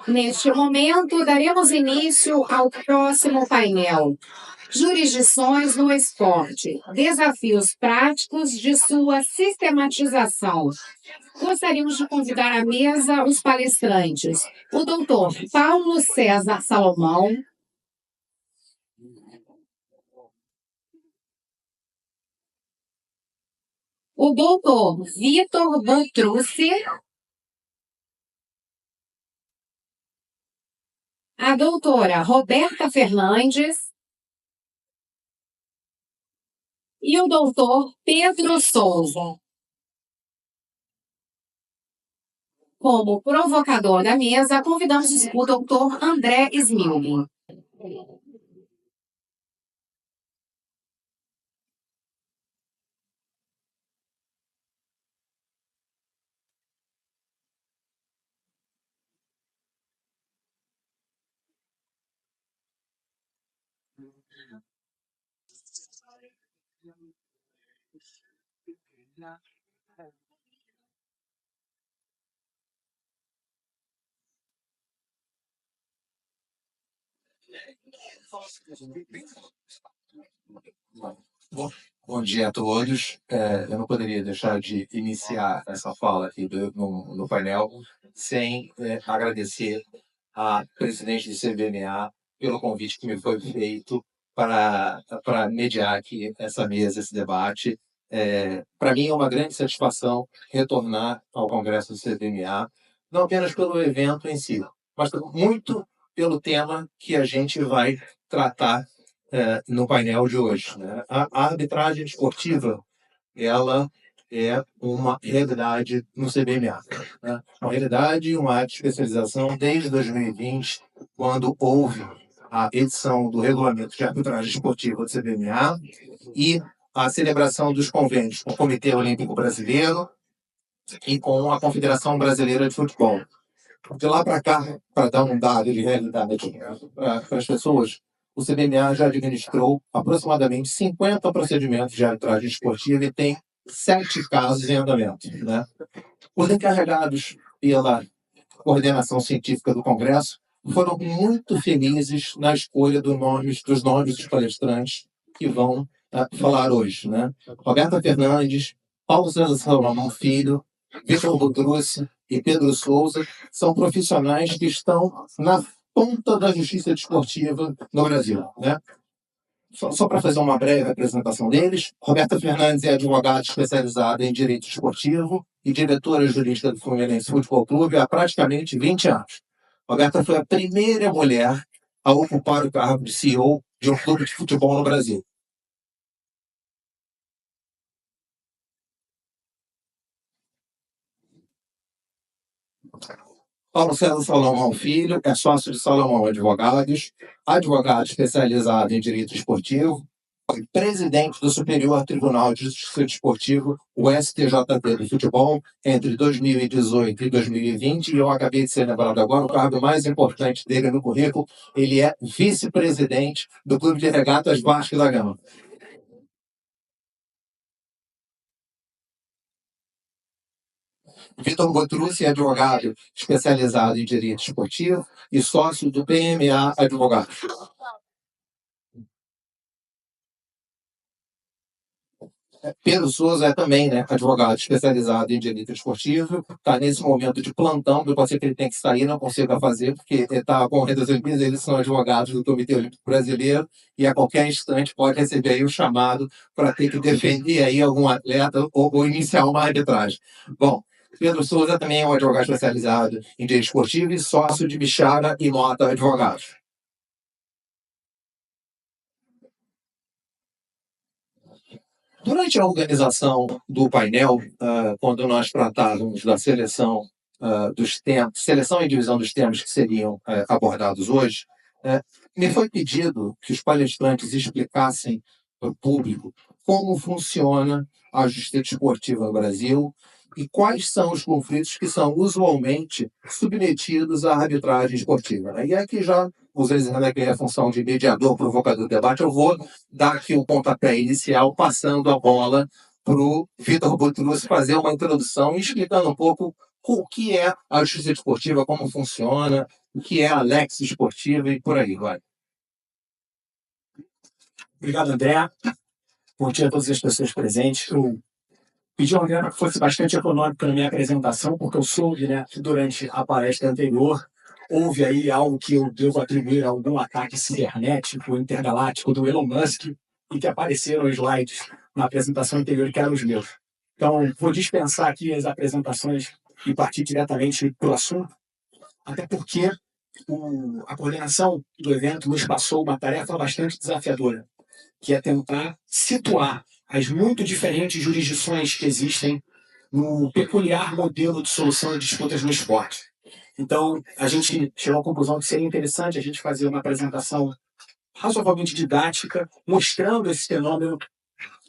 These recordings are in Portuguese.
Neste momento, daremos início ao próximo painel. Jurisdições no esporte, desafios práticos de sua sistematização. Gostaríamos de convidar à mesa os palestrantes, o doutor Paulo César Salomão, o doutor Vitor Bontrucci, a doutora Roberta Fernandes e o doutor Pedro Souza. Como provocador da mesa, convidamos o doutor André Smilling. Bom dia a todos. Eu não poderia deixar de iniciar essa fala aqui no painel sem agradecer à presidente do CBMA pelo convite que me foi feito para mediar aqui essa mesa, esse debate. Para mim é uma grande satisfação retornar ao Congresso do CBMA, não apenas pelo evento em si, mas muito pelo tema que a gente vai tratar no painel de hoje, né? A arbitragem esportiva, ela é uma realidade no CBMA, né? Uma realidade, uma área de especialização desde 2020, quando houve a edição do regulamento de arbitragem esportiva do CBMA e a celebração dos convênios com o Comitê Olímpico Brasileiro e com a Confederação Brasileira de Futebol. De lá para cá, para dar um dado de realidade para as pessoas, o CBMA já administrou aproximadamente 50 procedimentos de arbitragem esportiva e tem 7 casos em andamento, né? Os encarregados pela coordenação científica do Congresso foram muito felizes na escolha dos nomes dos palestrantes que vão falar hoje, né? Roberta Fernandes, Paulo César Salomão Filho, Vitor Bontrucci e Pedro Souza são profissionais que estão na ponta da justiça desportiva no Brasil, né? Só para fazer uma breve apresentação deles, Roberta Fernandes é advogada especializada em direito esportivo e diretora jurídica do Fluminense Futebol Clube há praticamente 20 anos. Roberta foi a primeira mulher a ocupar o cargo de CEO de um clube de futebol no Brasil. Paulo César Salomão Filho é sócio de Salomão Advogados, advogado especializado em direito esportivo, foi presidente do Superior Tribunal de Justiça Desportivo, o STJD do futebol, entre 2018 e 2020, e eu acabei de ser lembrado agora, o cargo mais importante dele no currículo, ele é vice-presidente do Clube de Regatas Vasco da Gama. Vitor Bontrucci é advogado especializado em direito esportivo e sócio do PMA Advogados. Pedro Souza é também, né, advogado especializado em direito esportivo, está nesse momento de plantão, eu sei que ele tem que sair, não consigo fazer, porque está correndo as Olimpíadas, eles são advogados do Comitê Olímpico Brasileiro, e a qualquer instante pode receber aí o chamado para ter que defender aí algum atleta ou iniciar uma arbitragem. Bom, Pedro Souza também é um advogado especializado em direito esportivo e sócio de Bichara e Mota Advogados. Durante a organização do painel, quando nós tratávamos da seleção dos temas, seleção e divisão dos temas que seriam abordados hoje, me foi pedido que os palestrantes explicassem para o público como funciona a justiça desportiva no Brasil e quais são os conflitos que são usualmente submetidos à arbitragem esportiva. E aqui já, usando aqui a função de mediador, provocador do debate, eu vou dar aqui o pontapé inicial, passando a bola para o Vitor Botrus fazer uma introdução explicando um pouco o que é a justiça esportiva, como funciona, o que é a Lex esportiva e por aí vai. Obrigado, André. Bom dia a todas as pessoas presentes. Eu pedi ao André para que fosse bastante econômico na minha apresentação, porque eu soube, né, que durante a palestra anterior houve aí algo que eu devo atribuir a algum ataque cibernético, intergaláctico do Elon Musk, e que apareceram slides na apresentação anterior que eram os meus. Então, vou dispensar aqui as apresentações e partir diretamente para o assunto, até porque a coordenação do evento nos passou uma tarefa bastante desafiadora, que é tentar situar as muito diferentes jurisdições que existem no peculiar modelo de solução de disputas no esporte. Então, a gente chegou à conclusão que seria interessante a gente fazer uma apresentação razoavelmente didática, mostrando esse fenômeno,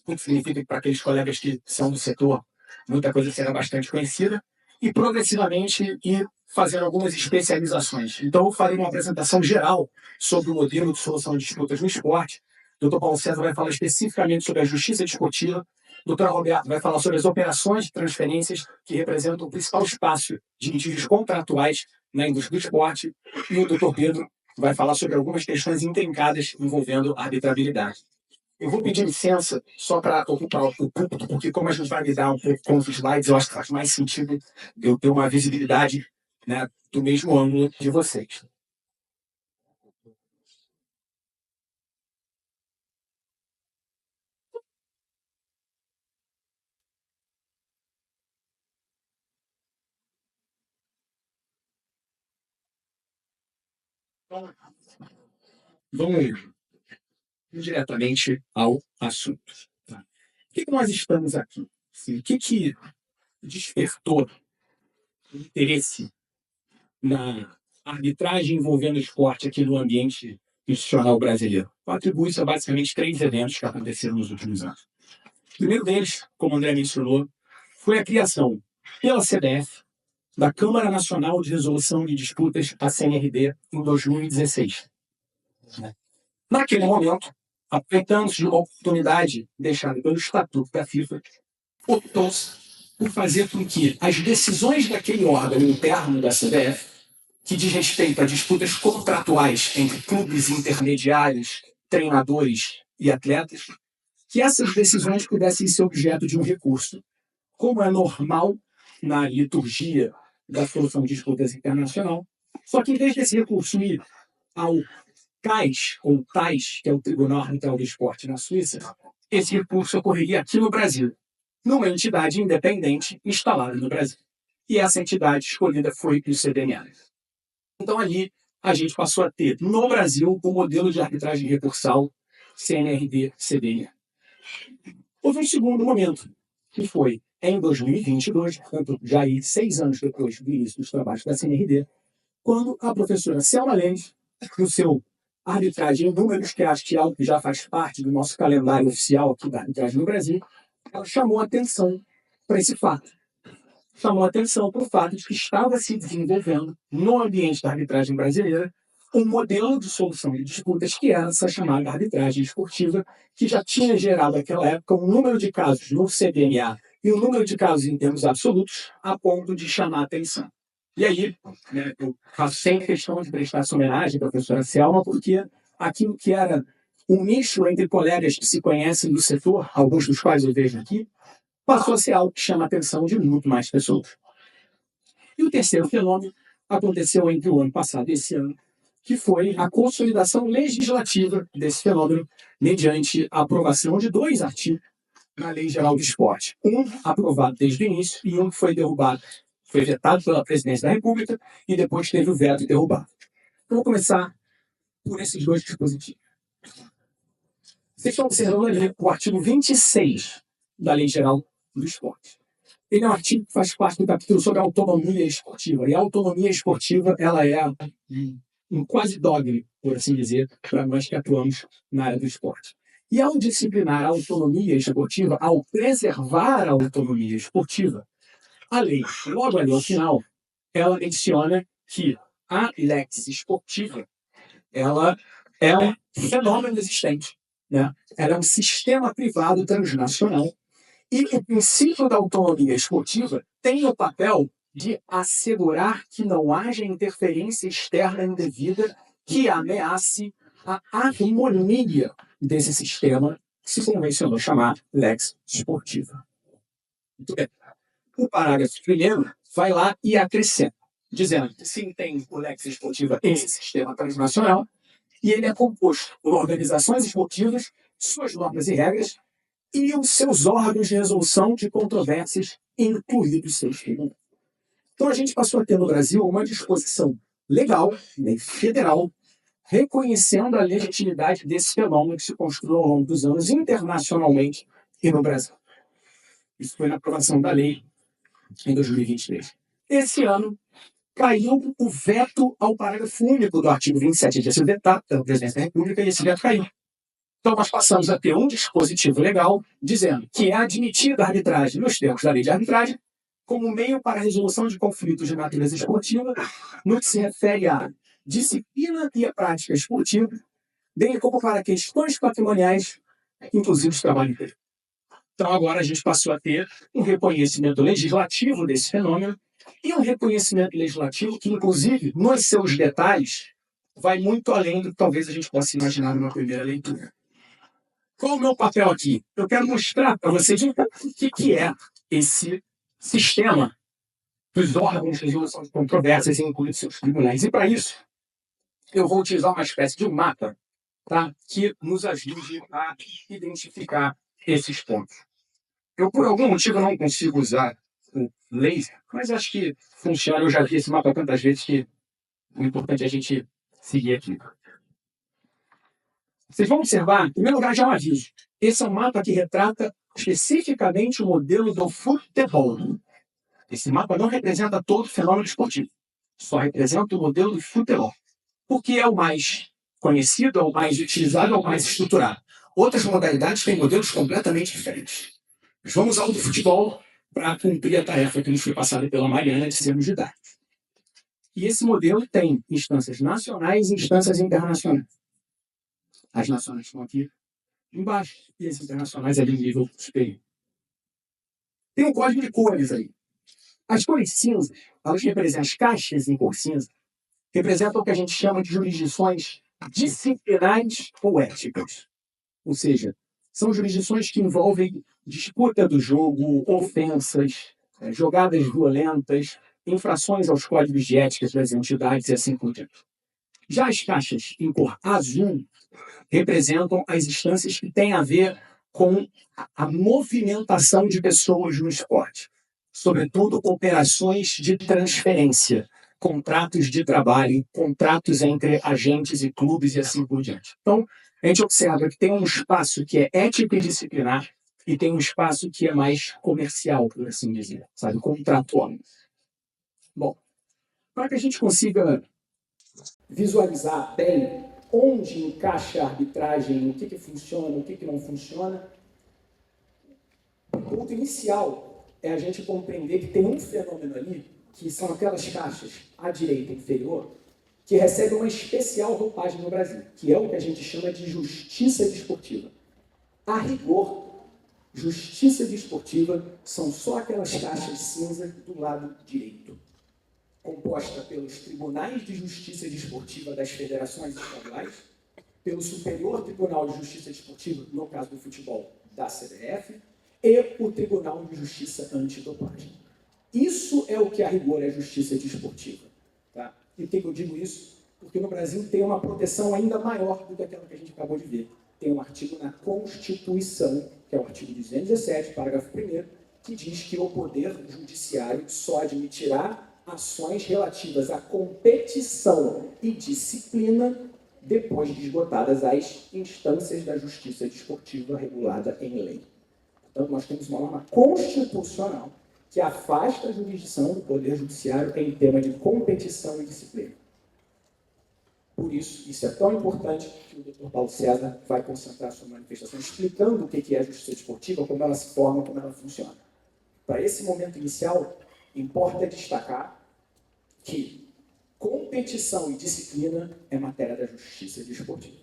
o que significa que para aqueles colegas que são do setor, muita coisa será bastante conhecida, e progressivamente ir fazendo algumas especializações. Então, eu farei uma apresentação geral sobre o modelo de solução de disputas no esporte. O Dr. Paulo César vai falar especificamente sobre a justiça desportiva. O Dr. Roberto vai falar sobre as operações de transferências que representam o principal espaço de litígios contratuais na indústria do esporte. E o Dr. Pedro vai falar sobre algumas questões intrincadas envolvendo a arbitrabilidade. Eu vou pedir licença só para ocupar o púlpito, porque como a gente vai lidar um pouco com os slides, eu acho que faz mais sentido eu ter uma visibilidade, né, do mesmo ângulo de vocês. Vamos diretamente ao assunto. Tá? Por que nós estamos aqui? Assim, o que despertou o interesse na arbitragem envolvendo o esporte aqui no ambiente institucional brasileiro? Atribui-se a basicamente 3 eventos que aconteceram nos últimos anos. O primeiro deles, como o André mencionou, foi a criação pela CBF da Câmara Nacional de Resolução de Disputas, a CNRD, em 2016. Naquele momento, aproveitando-se de uma oportunidade deixada pelo Estatuto da FIFA, optou-se por fazer com que as decisões daquele órgão interno da CBF, que diz respeito a disputas contratuais entre clubes intermediários, treinadores e atletas, que essas decisões pudessem ser objeto de um recurso, como é normal na liturgia da solução de disputas internacional, só que em vez desse recurso ir ao CAIS, ou TAIS, que é o Tribunal Arbitral do Esporte na Suíça, esse recurso ocorreria aqui no Brasil, numa entidade independente instalada no Brasil. E essa entidade escolhida foi o CBMA. Então, ali, a gente passou a ter, no Brasil, o modelo de arbitragem recursal CNRD-CBMA. Houve um segundo momento, que foi em 2022, portanto, já aí 6 anos depois do início dos trabalhos da CNRD, quando a professora Selma Lenz, no seu Arbitragem em Números, que acho que é algo que já faz parte do nosso calendário oficial aqui da arbitragem no Brasil, ela chamou a atenção para esse fato. Chamou a atenção para o fato de que estava se desenvolvendo, no ambiente da arbitragem brasileira, um modelo de solução de disputas que era essa chamada arbitragem esportiva, que já tinha gerado naquela época um número de casos no CBMA e um número de casos em termos absolutos a ponto de chamar a atenção. E aí, né, eu faço sempre questão de prestar essa homenagem à professora Selma, porque aquilo que era um nicho entre colegas que se conhecem do setor, alguns dos quais eu vejo aqui, passou a ser algo que chama a atenção de muito mais pessoas. E o terceiro fenômeno aconteceu entre o ano passado e esse ano, que foi a consolidação legislativa desse fenômeno mediante a aprovação de 2 artigos na Lei Geral do Esporte. Um aprovado desde o início e um que foi derrubado, foi vetado pela Presidência da República e depois teve o veto derrubado. Então, vou começar por esses 2 dispositivos. Vocês estão observando ali o artigo 26 da Lei Geral do Esporte. Ele é um artigo que faz parte do capítulo sobre a autonomia esportiva. E a autonomia esportiva, ela é um quase dogma, por assim dizer, para nós que atuamos na área do esporte. E ao disciplinar a autonomia esportiva, ao preservar a autonomia esportiva, a lei, logo ali ao final, ela menciona que a lex esportiva, ela é um fenômeno existente, né? Ela é um sistema privado transnacional E o princípio da autonomia esportiva tem o papel de assegurar que não haja interferência externa indevida que ameace a harmonia desse sistema que se convencionou chamar lex esportiva. Muito bem. O parágrafo primeiro vai lá e acrescenta, dizendo que se entende por lex esportiva esse sistema transnacional e ele é composto por organizações esportivas, suas normas e regras e os seus órgãos de resolução de controvérsias, incluídos seus tribunais. Então a gente passou a ter no Brasil uma disposição legal, lei federal, reconhecendo a legitimidade desse fenômeno que se construiu ao longo dos anos internacionalmente e no Brasil. Isso foi na aprovação da lei em 2023. Esse ano, caiu o veto ao parágrafo único do artigo 27, de ser vetado pela Presidência da República, e esse veto caiu. Então, nós passamos a ter um dispositivo legal dizendo que é admitida a arbitragem nos termos da lei de arbitragem como meio para a resolução de conflitos de natureza esportiva no que se refere à disciplina e à prática esportiva, bem como para questões patrimoniais, inclusive os trabalho inteiro. Então, agora a gente passou a ter um reconhecimento legislativo desse fenômeno e um reconhecimento legislativo que, inclusive, nos seus detalhes, vai muito além do que talvez a gente possa imaginar numa primeira leitura. Qual o meu papel aqui? Eu quero mostrar para vocês o que é esse sistema dos órgãos de resolução de controvérsias e incluindo seus tribunais. E para isso, eu vou utilizar uma espécie de um mapa, tá, que nos ajude a identificar esses pontos. Eu, por algum motivo, não consigo usar o laser, mas acho que funciona. Eu já vi esse mapa tantas vezes que o importante é a gente seguir aqui. Vocês vão observar, em primeiro lugar, já um aviso. Esse é um mapa que retrata especificamente o modelo do futebol. Esse mapa não representa todo o fenômeno esportivo, só representa o modelo do futebol, porque é o mais conhecido, é o mais utilizado, é o mais estruturado. Outras modalidades têm modelos completamente diferentes. Mas vamos ao do futebol para cumprir a tarefa que nos foi passada pela Mariana de sermos didáticos. E esse modelo tem instâncias nacionais e instâncias internacionais. As nacionais estão aqui embaixo e as internacionais ali no nível superior. Tem um código de cores aí. As cores cinzas, elas representam as caixas em cor cinza, representam o que a gente chama de jurisdições disciplinares ou éticas. Ou seja, são jurisdições que envolvem disputa do jogo, ofensas, jogadas violentas, infrações aos códigos de ética das entidades e assim por diante. Já as caixas em cor azul representam as instâncias que têm a ver com a movimentação de pessoas no esporte, sobretudo operações de transferência, contratos de trabalho, contratos entre agentes e clubes e assim por diante. Então, a gente observa que tem um espaço que é ético e disciplinar e tem um espaço que é mais comercial, por assim dizer, sabe, contratual. Bom, para que a gente consiga visualizar bem onde encaixa a arbitragem, o que funciona, o que não funciona, o ponto inicial é a gente compreender que tem um fenômeno ali, que são aquelas caixas à direita inferior, que recebe uma especial roupagem no Brasil, que é o que a gente chama de justiça desportiva. A rigor, justiça desportiva são só aquelas caixas cinza do lado direito, composta pelos tribunais de justiça desportiva das federações estaduais, pelo Superior Tribunal de Justiça Desportiva, no caso do futebol, da CBF, e o Tribunal de Justiça Antidopagem. Isso é o que a rigor é justiça desportiva. Tá? E por que eu digo isso? Porque no Brasil tem uma proteção ainda maior do que aquela que a gente acabou de ver. Tem um artigo na Constituição, que é o artigo 217, parágrafo 1º, que diz que o Poder Judiciário só admitirá ações relativas à competição e disciplina depois de esgotadas as instâncias da justiça desportiva regulada em lei. Portanto, nós temos uma norma constitucional que afasta a jurisdição do Poder Judiciário em tema de competição e disciplina. Por isso é tão importante que o Dr. Paulo César vai concentrar sua manifestação explicando o que é a justiça desportiva, como ela se forma, como ela funciona. Para esse momento inicial, importa destacar que competição e disciplina é matéria da justiça desportiva.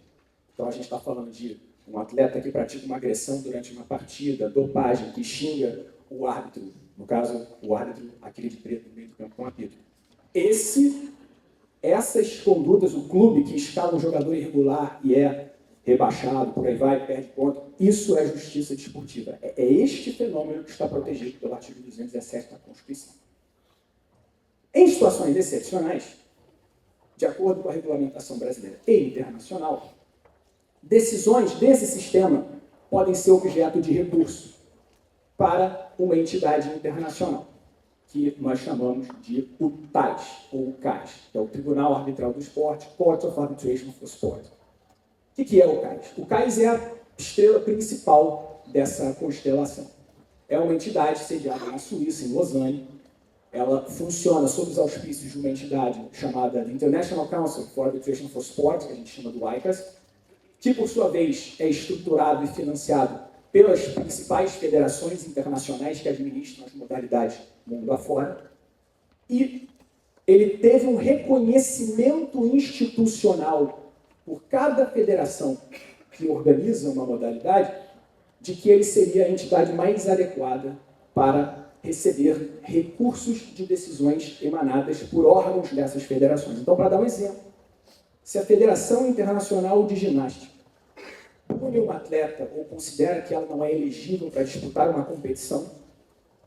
Então, a gente está falando de Um atleta que pratica uma agressão durante uma partida, dopagem, que xinga o árbitro, no caso, o árbitro, aquele de preto no meio do campo com apito. Essas condutas, o clube que escala um jogador irregular e é rebaixado, por aí vai, perde ponto, isso é justiça desportiva. É este fenômeno que está protegido pelo artigo 217 da Constituição. Em situações excepcionais, de acordo com a regulamentação brasileira e internacional, decisões desse sistema podem ser objeto de recurso para uma entidade internacional, que nós chamamos de o TAS, ou o CAS, que é o Tribunal Arbitral do Esporte, Court of Arbitration for Sport. O que é o CAS? O CAS é a estrela principal dessa constelação. É uma entidade sediada na Suíça, em Lausanne. Ela funciona sob os auspícios de uma entidade chamada International Council for Arbitration for Sport, que a gente chama do ICAS, que, por sua vez, é estruturado e financiado pelas principais federações internacionais que administram as modalidades mundo afora. E ele teve um reconhecimento institucional por cada federação que organiza uma modalidade de que ele seria a entidade mais adequada para receber recursos de decisões emanadas por órgãos dessas federações. Então, para dar um exemplo, se a Federação Internacional de Ginástica pune uma atleta ou considera que ela não é elegível para disputar uma competição,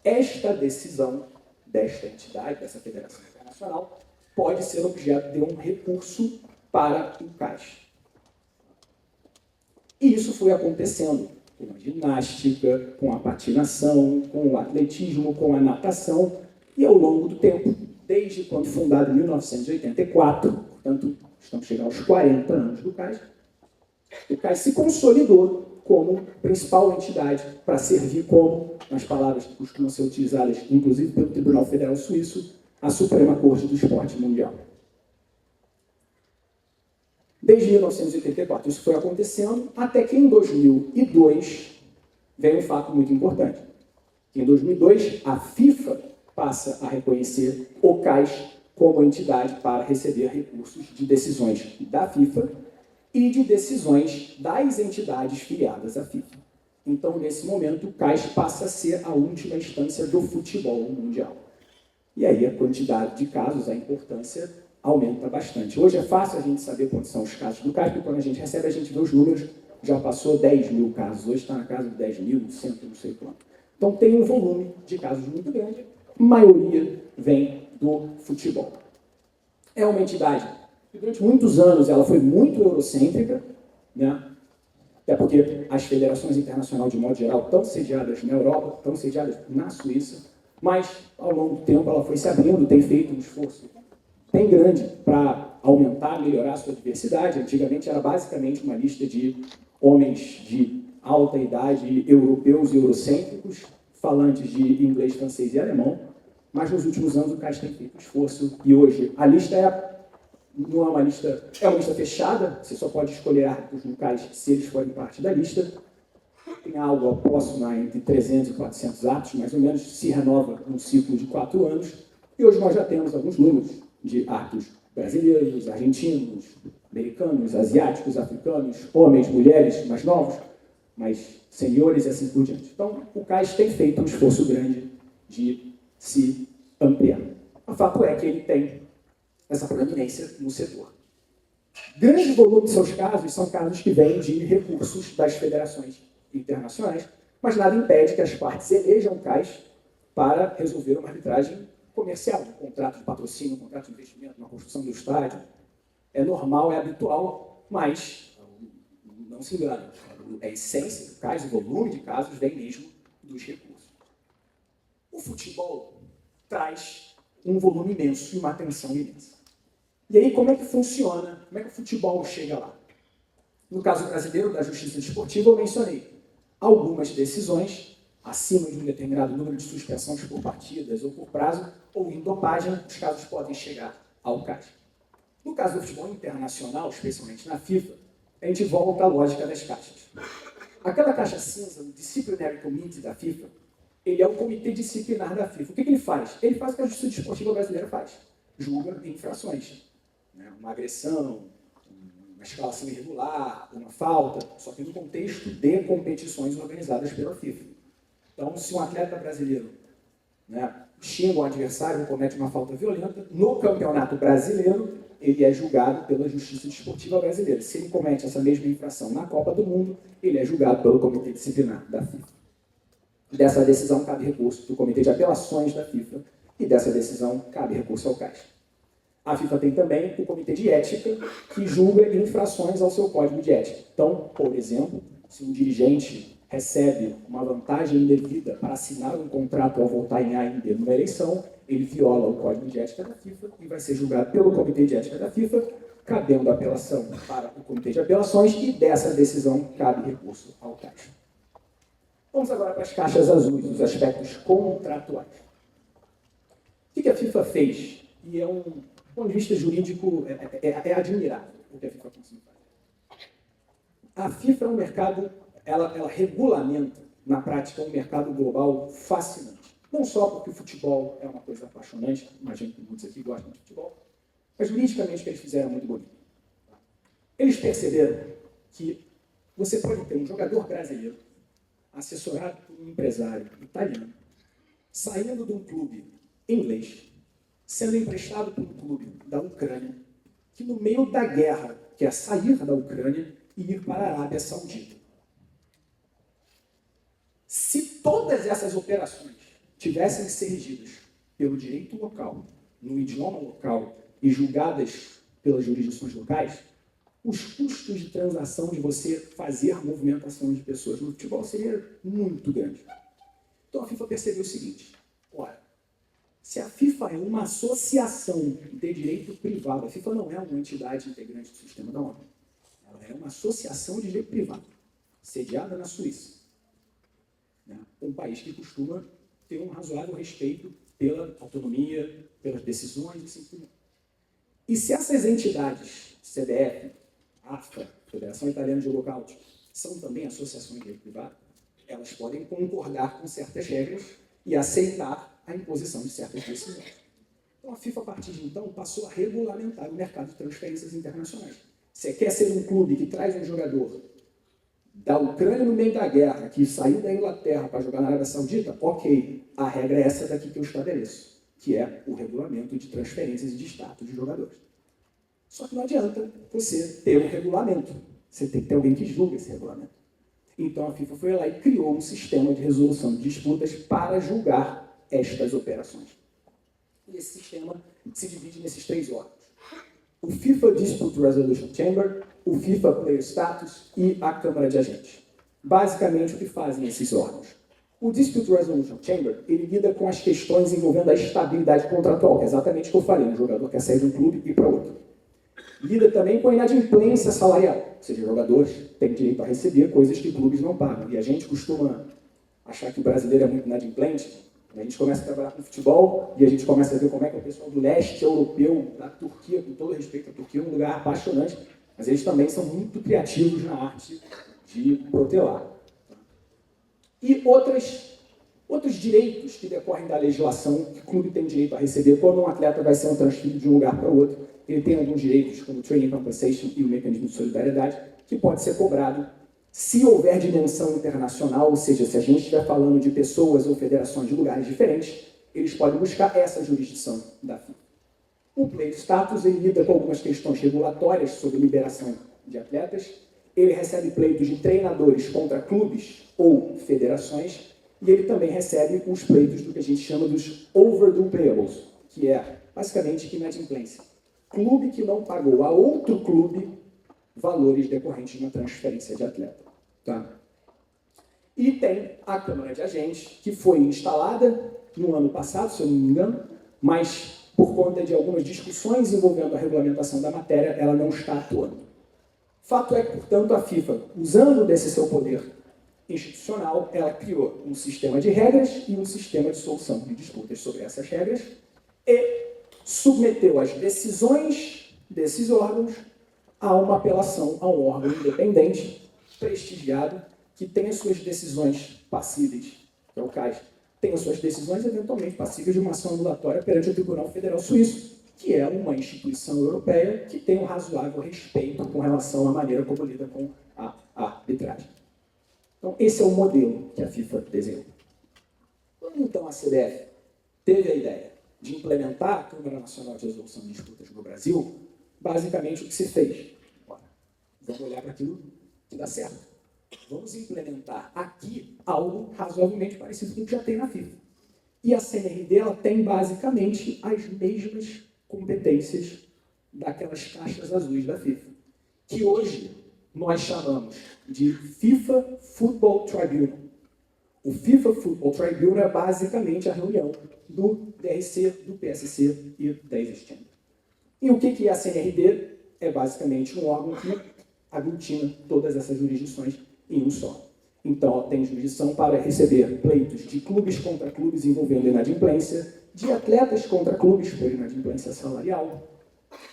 esta decisão desta entidade, dessa Federação Internacional, pode ser objeto de um recurso para o CAS. E isso foi acontecendo com a ginástica, com a patinação, com o atletismo, com a natação, e ao longo do tempo, desde quando fundado em 1984, portanto, estamos chegando aos 40 anos do CAS, o CAS se consolidou como principal entidade para servir como, nas palavras que costumam ser utilizadas, inclusive pelo Tribunal Federal Suíço, a Suprema Corte do Esporte Mundial. Desde 1984 isso foi acontecendo, até que em 2002 vem um fato muito importante. Em 2002, a FIFA passa a reconhecer o CAS como entidade para receber recursos de decisões da FIFA e de decisões das entidades filiadas à FIFA. Então, nesse momento, o CAS passa a ser a última instância do futebol mundial. E aí a quantidade de casos, a importância aumenta bastante. Hoje é fácil a gente saber quantos são os casos do CAS, porque quando a gente recebe, a gente vê os números, já passou 10 mil casos, hoje está na casa de 10 mil, 100, não sei quanto. Então tem um volume de casos muito grande, a maioria vem do futebol. É uma entidade que durante muitos anos ela foi muito eurocêntrica, né? Até porque as federações internacionais, de modo geral, estão sediadas na Europa, estão sediadas na Suíça, mas ao longo do tempo ela foi se abrindo, tem feito um esforço bem grande para aumentar, melhorar a sua diversidade. Antigamente era basicamente uma lista de homens de alta idade, europeus e eurocêntricos, falantes de inglês, francês e alemão, mas nos últimos anos o CAS tem feito um esforço e hoje a lista não é uma lista, é uma lista fechada, você só pode escolher árbitros no CAS se eles forem parte da lista. Tem algo próximo a entre 300 e 400 árbitros, mais ou menos, se renova num ciclo de 4 anos, e hoje nós já temos alguns números de árbitros brasileiros, argentinos, americanos, asiáticos, africanos, homens, mulheres, mais novos, mais seniores e assim por diante. Então, o CAS tem feito um esforço grande de se ampliar. O fato é que ele tem essa proeminência no setor. Grande volume de seus casos são casos que vêm de recursos das federações internacionais, mas nada impede que as partes elejam o CAS para resolver uma arbitragem comercial, um contrato de patrocínio, um contrato de investimento, uma construção do estádio. É normal, é habitual, mas não se engane. A essência do CAS, o volume de casos, vem mesmo dos recursos. O futebol traz um volume imenso e uma atenção imensa. E aí, como é que funciona? Como é que o futebol chega lá? No caso brasileiro, da Justiça Desportiva, eu mencionei algumas decisões acima de um determinado número de suspensões por partidas ou por prazo, ou em dopagem, os casos podem chegar ao CAS. No caso do futebol internacional, especialmente na FIFA, a gente volta à lógica das caixas. Aquela caixa cinza, o Disciplinary Committee da FIFA, ele é o comitê disciplinar da FIFA. O que ele faz? Ele faz o que a Justiça Desportiva brasileira faz. Julga infrações. Uma agressão, escalação irregular, uma falta, só que no contexto de competições organizadas pela FIFA. Então, se um atleta brasileiro, né, xinga um adversário ou comete uma falta violenta, no Campeonato Brasileiro, ele é julgado pela Justiça Desportiva Brasileira. Se ele comete essa mesma infração na Copa do Mundo, ele é julgado pelo Comitê Disciplinar da FIFA. Dessa decisão cabe recurso para o Comitê de Apelações da FIFA e dessa decisão cabe recurso ao CAS. A FIFA tem também o Comitê de Ética, que julga infrações ao seu código de ética. Então, por exemplo, se um dirigente recebe uma vantagem indevida para assinar um contrato ao votar em A e B numa eleição, ele viola o código de ética da FIFA e vai ser julgado pelo Comitê de Ética da FIFA, cabendo apelação para o Comitê de Apelações, e dessa decisão cabe recurso ao CAS. Vamos agora para as caixas azuis, os aspectos contratuais. O que a FIFA fez? E do ponto de vista jurídico, é admirável o que a FIFA conseguiu fazer. A FIFA é um mercado, ela regulamenta, na prática, um mercado global fascinante. Não só porque o futebol é uma coisa apaixonante, imagino que muitos aqui gostam de futebol, mas juridicamente o que eles fizeram é muito bonito. Eles perceberam que você pode ter um jogador brasileiro, assessorado por um empresário italiano, saindo de um clube inglês, sendo emprestado por um clube da Ucrânia, que no meio da guerra quer sair da Ucrânia e ir para a Arábia Saudita. Se todas essas operações tivessem que ser regidas pelo direito local, no idioma local e julgadas pelas jurisdições locais, os custos de transação de você fazer movimentação de pessoas no futebol seria muito grande. Então a FIFA percebeu o seguinte: ora, se a FIFA é uma associação de direito privado, a FIFA não é uma entidade integrante do sistema da ONU, ela é uma associação de direito privado, sediada na Suíça, né? Um país que costuma ter um razoável respeito pela autonomia, pelas decisões e assim por diante. E se essas entidades, CBF, AFA, Federação Italiana de Lockout, são também associações de direito privado, elas podem concordar com certas regras e aceitar a imposição de certas decisões. Então a FIFA, a partir de então, passou a regulamentar o mercado de transferências internacionais. Você quer ser um clube que traz um jogador da Ucrânia no meio da guerra, que saiu da Inglaterra para jogar na Arábia Saudita? Ok, a regra é essa daqui que eu estabeleço, que é o regulamento de transferências e de status de jogadores. Só que não adianta você ter um regulamento. Você tem que ter alguém que julgue esse regulamento. Então a FIFA foi lá e criou um sistema de resolução de disputas para julgar estas operações. E esse sistema se divide nesses 3 órgãos: o FIFA Dispute Resolution Chamber, o FIFA Player Status e a Câmara de Agentes. Basicamente, o que fazem esses órgãos? O Dispute Resolution Chamber, ele lida com as questões envolvendo a estabilidade contratual, que é exatamente o que eu falei: o jogador quer sair de um clube e ir para outro. Lida também com a inadimplência salarial, ou seja, jogadores têm direito a receber coisas que clubes não pagam. E a gente costuma achar que o brasileiro é muito inadimplente. A gente começa a trabalhar com futebol e a gente começa a ver como é que o pessoal do leste europeu, da Turquia, com todo respeito à Turquia, é um lugar apaixonante, mas eles também são muito criativos na arte de protelar. E outros direitos que decorrem da legislação que o clube tem direito a receber quando um atleta vai ser transferido de um lugar para o outro. Ele tem alguns direitos, como o Training Compensation e o mecanismo de solidariedade, que pode ser cobrado se houver dimensão internacional, ou seja, se a gente estiver falando de pessoas ou federações de lugares diferentes, eles podem buscar essa jurisdição da FIFA. O Player Status, ele lida com algumas questões regulatórias sobre liberação de atletas. Ele recebe pleitos de treinadores contra clubes ou federações, e ele também recebe os pleitos do que a gente chama dos overdue payables, que é basicamente inadimplência. Clube que não pagou a outro clube valores decorrentes de uma transferência de atleta. Tá? E tem a Câmara de Agentes, que foi instalada no ano passado, se eu não me engano, mas por conta de algumas discussões envolvendo a regulamentação da matéria, ela não está atuando. Fato é que, portanto, a FIFA, usando desse seu poder institucional, ela criou um sistema de regras e um sistema de solução de disputas sobre essas regras e submeteu as decisões desses órgãos a uma apelação a um órgão independente, prestigiado, que tem as suas decisões passíveis, que é o CAS, tem as suas decisões eventualmente passíveis de uma ação anulatória perante o Tribunal Federal Suíço, que é uma instituição europeia que tem um razoável respeito com relação à maneira como lida com a arbitragem. Então, esse é o modelo que a FIFA desenhou. Quando, então, a CBF teve a ideia de implementar a Câmara Nacional de Resolução de Disputas no Brasil, basicamente o que se fez? Bora, vamos olhar para aquilo que dá certo. Vamos implementar aqui algo razoavelmente parecido com o que já tem na FIFA. E a CNRD ela tem basicamente as mesmas competências daquelas caixas azuis da FIFA, que hoje nós chamamos de FIFA Football Tribunal. O FIFA Football Tribunal é basicamente a reunião do DRC, do PSC e da Existente. E o que é a CNRD? É basicamente um órgão que aglutina todas essas jurisdições em um só. Então, ela tem jurisdição para receber pleitos de clubes contra clubes envolvendo inadimplência, de atletas contra clubes por inadimplência salarial,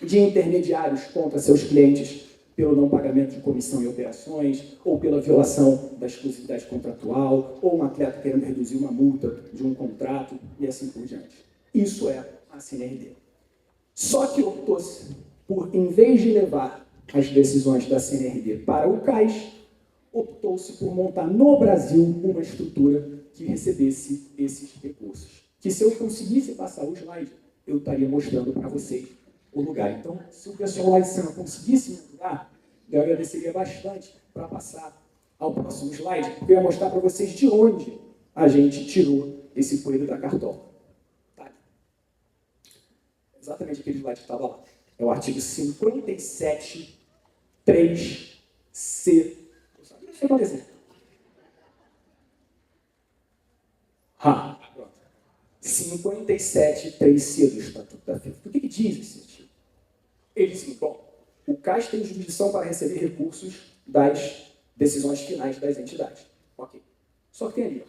de intermediários contra seus clientes pelo não pagamento de comissão e operações, ou pela violação da exclusividade contratual, ou um atleta querendo reduzir uma multa de um contrato, e assim por diante. Isso é a CNRD. Só que optou-se por, em vez de levar as decisões da CNRD para o CAIS, optou-se por montar no Brasil uma estrutura que recebesse esses recursos. Que se eu conseguisse passar o slide, eu estaria mostrando para vocês o lugar. Então, se o pessoal lá de cima conseguisse me ajudar, eu agradeceria bastante para passar ao próximo slide, porque eu ia mostrar para vocês de onde a gente tirou esse coelho da cartola. Tá? Exatamente aquele slide que estava lá. É o artigo 57, 3C. Deixa eu aparecer. Pronto. 57, 3C do Estatuto da FIFA. O que diz esse artigo? Ele diz assim, bom, o CAS tem jurisdição para receber recursos das decisões finais das entidades. Ok. Só que tem ali,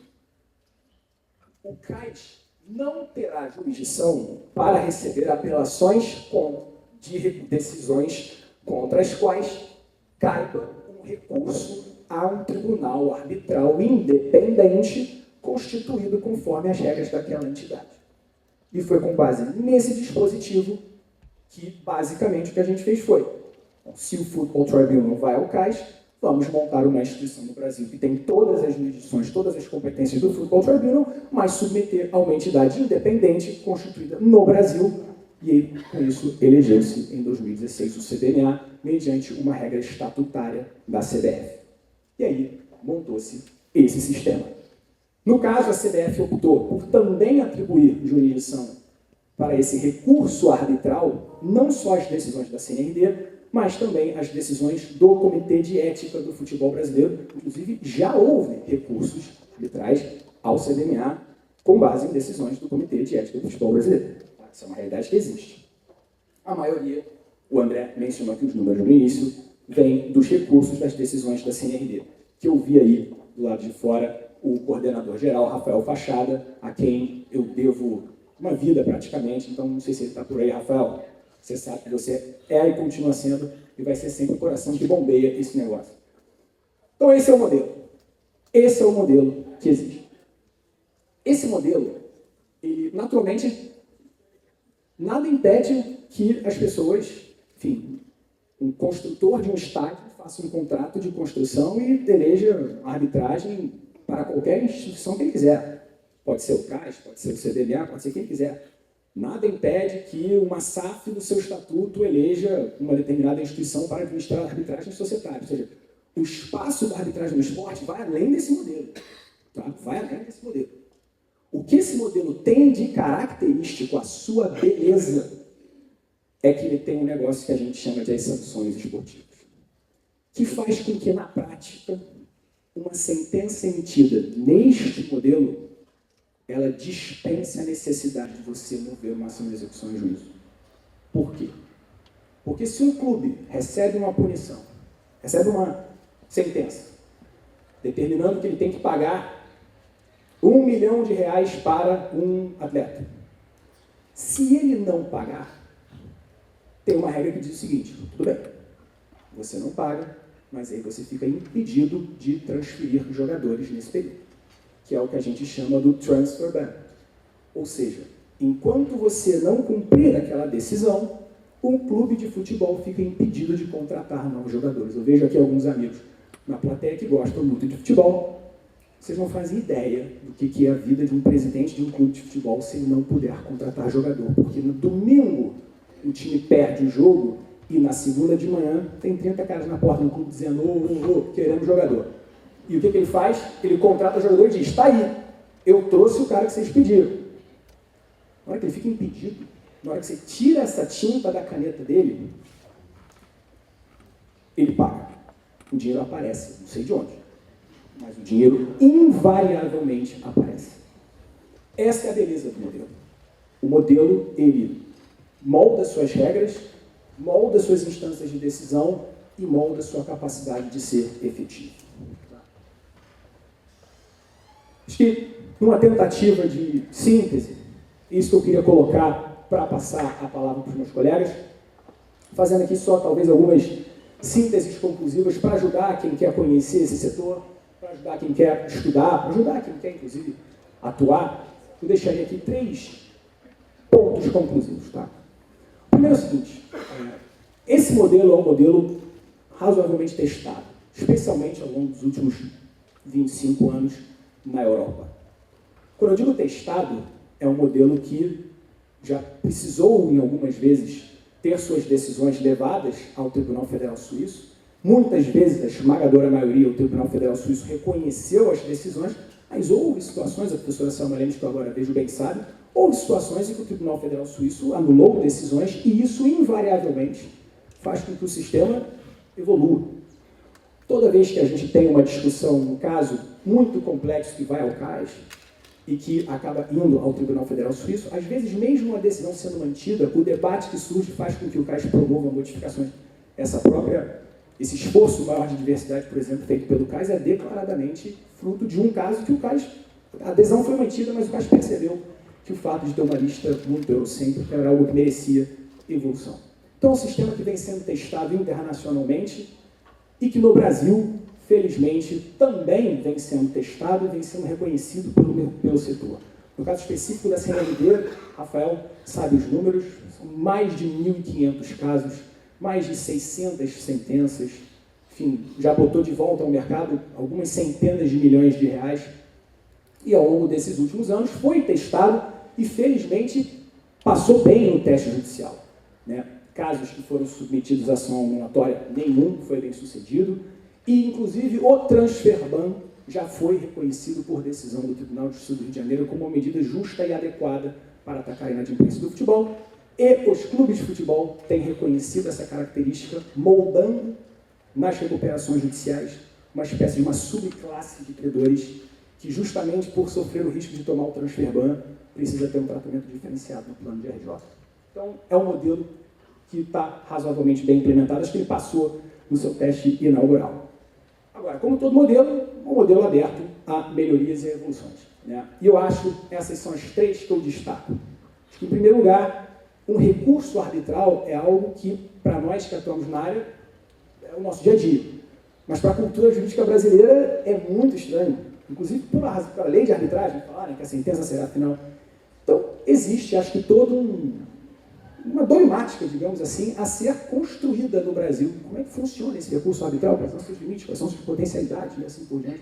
ó. O CAS não terá jurisdição para receber apelações de decisões contra as quais caiba um recurso a um tribunal arbitral independente constituído conforme as regras daquela entidade. E foi com base nesse dispositivo que, basicamente, o que a gente fez foi, se o Football Tribunal vai ao CAIS, vamos montar uma instituição no Brasil que tem todas as jurisdições, todas as competências do Football Tribunal, mas submeter a uma entidade independente constituída no Brasil. E aí, com isso, elegeu-se em 2016 o CBMA, mediante uma regra estatutária da CBF. E aí, montou-se esse sistema. No caso, a CBF optou por também atribuir jurisdição para esse recurso arbitral, não só as decisões da CNRD, mas também as decisões do Comitê de Ética do Futebol Brasileiro. Inclusive, já houve recursos arbitrais ao CBMA com base em decisões do Comitê de Ética do Futebol Brasileiro. Essa é uma realidade que existe. A maioria, o André mencionou aqui os números no início, vem dos recursos das decisões da CNRD, que eu vi aí do lado de fora o coordenador-geral, Rafael Fachada, a quem eu devo uma vida praticamente, então não sei se ele está por aí, Rafael, você sabe que você é e continua sendo, e vai ser sempre o coração que bombeia esse negócio. Então esse é o modelo. Esse é o modelo que existe. Esse modelo, ele, naturalmente, nada impede que as pessoas, enfim, um construtor de um estádio faça um contrato de construção e eleja a arbitragem para qualquer instituição que ele quiser. Pode ser o CAS, pode ser o CBMA, pode ser quem quiser. Nada impede que uma SAF do seu estatuto eleja uma determinada instituição para administrar a arbitragem societária. Ou seja, o espaço da arbitragem no esporte vai além desse modelo. Tá? Vai além desse modelo. O que esse modelo tem de característico, a sua beleza, é que ele tem um negócio que a gente chama de as sanções esportivas, que faz com que, na prática, uma sentença emitida neste modelo, ela dispensa a necessidade de você mover uma ação de execução em juízo. Por quê? Porque se um clube recebe uma punição, recebe uma sentença, determinando que ele tem que pagar R$1 milhão para um atleta, se ele não pagar, tem uma regra que diz o seguinte, tudo bem, você não paga, mas aí você fica impedido de transferir jogadores nesse período, que é o que a gente chama do transfer ban. Ou seja, enquanto você não cumprir aquela decisão, um clube de futebol fica impedido de contratar novos jogadores. Eu vejo aqui alguns amigos na plateia que gostam muito de futebol. Vocês não fazem ideia do que é a vida de um presidente de um clube de futebol se ele não puder contratar jogador. Porque no domingo o time perde o jogo e na segunda de manhã tem 30 caras na porta do clube dizendo queremos jogador. E o que ele faz? Ele contrata o jogador e diz, está aí, eu trouxe o cara que vocês pediram. Na hora que ele fica impedido, na hora que você tira essa tinta da caneta dele, ele paga. O dinheiro aparece, não sei de onde, mas o dinheiro invariavelmente aparece. Essa é a beleza do modelo. O modelo, ele molda suas regras, molda suas instâncias de decisão e molda sua capacidade de ser efetivo. Acho que, numa tentativa de síntese, isso que eu queria colocar para passar a palavra para os meus colegas, fazendo aqui só talvez algumas sínteses conclusivas para ajudar quem quer conhecer esse setor, para ajudar quem quer estudar, para ajudar quem quer, inclusive, atuar. Eu deixaria aqui 3 pontos conclusivos. Tá? O primeiro é o seguinte, esse modelo é um modelo razoavelmente testado, especialmente ao longo dos últimos 25 anos na Europa. Quando eu digo testado, é um modelo que já precisou, em algumas vezes, ter suas decisões levadas ao Tribunal Federal Suíço. Muitas vezes, a esmagadora maioria, o Tribunal Federal Suíço reconheceu as decisões, mas houve situações, a professora Selma Lemos, que eu agora vejo bem sabe, houve situações em que o Tribunal Federal Suíço anulou decisões e isso, invariavelmente, faz com que o sistema evolua. Toda vez que a gente tem uma discussão, um caso muito complexo que vai ao CAS, e que acaba indo ao Tribunal Federal Suíço, às vezes, mesmo a decisão sendo mantida, o debate que surge faz com que o CAS promova modificações. Esse esforço maior de diversidade, por exemplo, feito pelo CAS, é declaradamente fruto de um caso que o CAS, a adesão foi mantida, mas o CAS percebeu que o fato de ter uma lista muito eurocêntrica era algo que merecia evolução. Então, é um sistema que vem sendo testado internacionalmente e que no Brasil, felizmente, também vem sendo testado e vem sendo reconhecido pelo setor. No caso específico da CNLD, Rafael sabe os números, são mais de 1.500 casos, mais de 600 sentenças, enfim, já botou de volta ao mercado algumas centenas de milhões de reais e ao longo desses últimos anos foi testado e, felizmente, passou bem no teste judicial. Né? Casos que foram submetidos à ação anulatória, nenhum foi bem sucedido. E, inclusive, o Transferban já foi reconhecido por decisão do Tribunal de Justiça do Rio de Janeiro como uma medida justa e adequada para atacar a inadimplência do futebol. E os clubes de futebol têm reconhecido essa característica, moldando nas recuperações judiciais uma espécie de uma subclasse de credores que, justamente por sofrer o risco de tomar o Transferban, precisa ter um tratamento diferenciado no plano de RJ. Então, é um modelo que está razoavelmente bem implementado, acho que ele passou no seu teste inaugural. Agora, como todo modelo, um modelo aberto a melhorias e evoluções. Né? E eu acho que essas são as 3 que eu destaco. Acho que, em primeiro lugar, um recurso arbitral é algo que, para nós que atuamos na área, é o nosso dia a dia. Mas para a cultura jurídica brasileira é muito estranho. Inclusive, pela lei de arbitragem, falarem que a sentença será final. Então, existe, acho que, uma dogmática, digamos assim, a ser construída no Brasil. Como é que funciona esse recurso arbitral? Quais são os seus limites? Quais são as suas potencialidades? E assim por diante.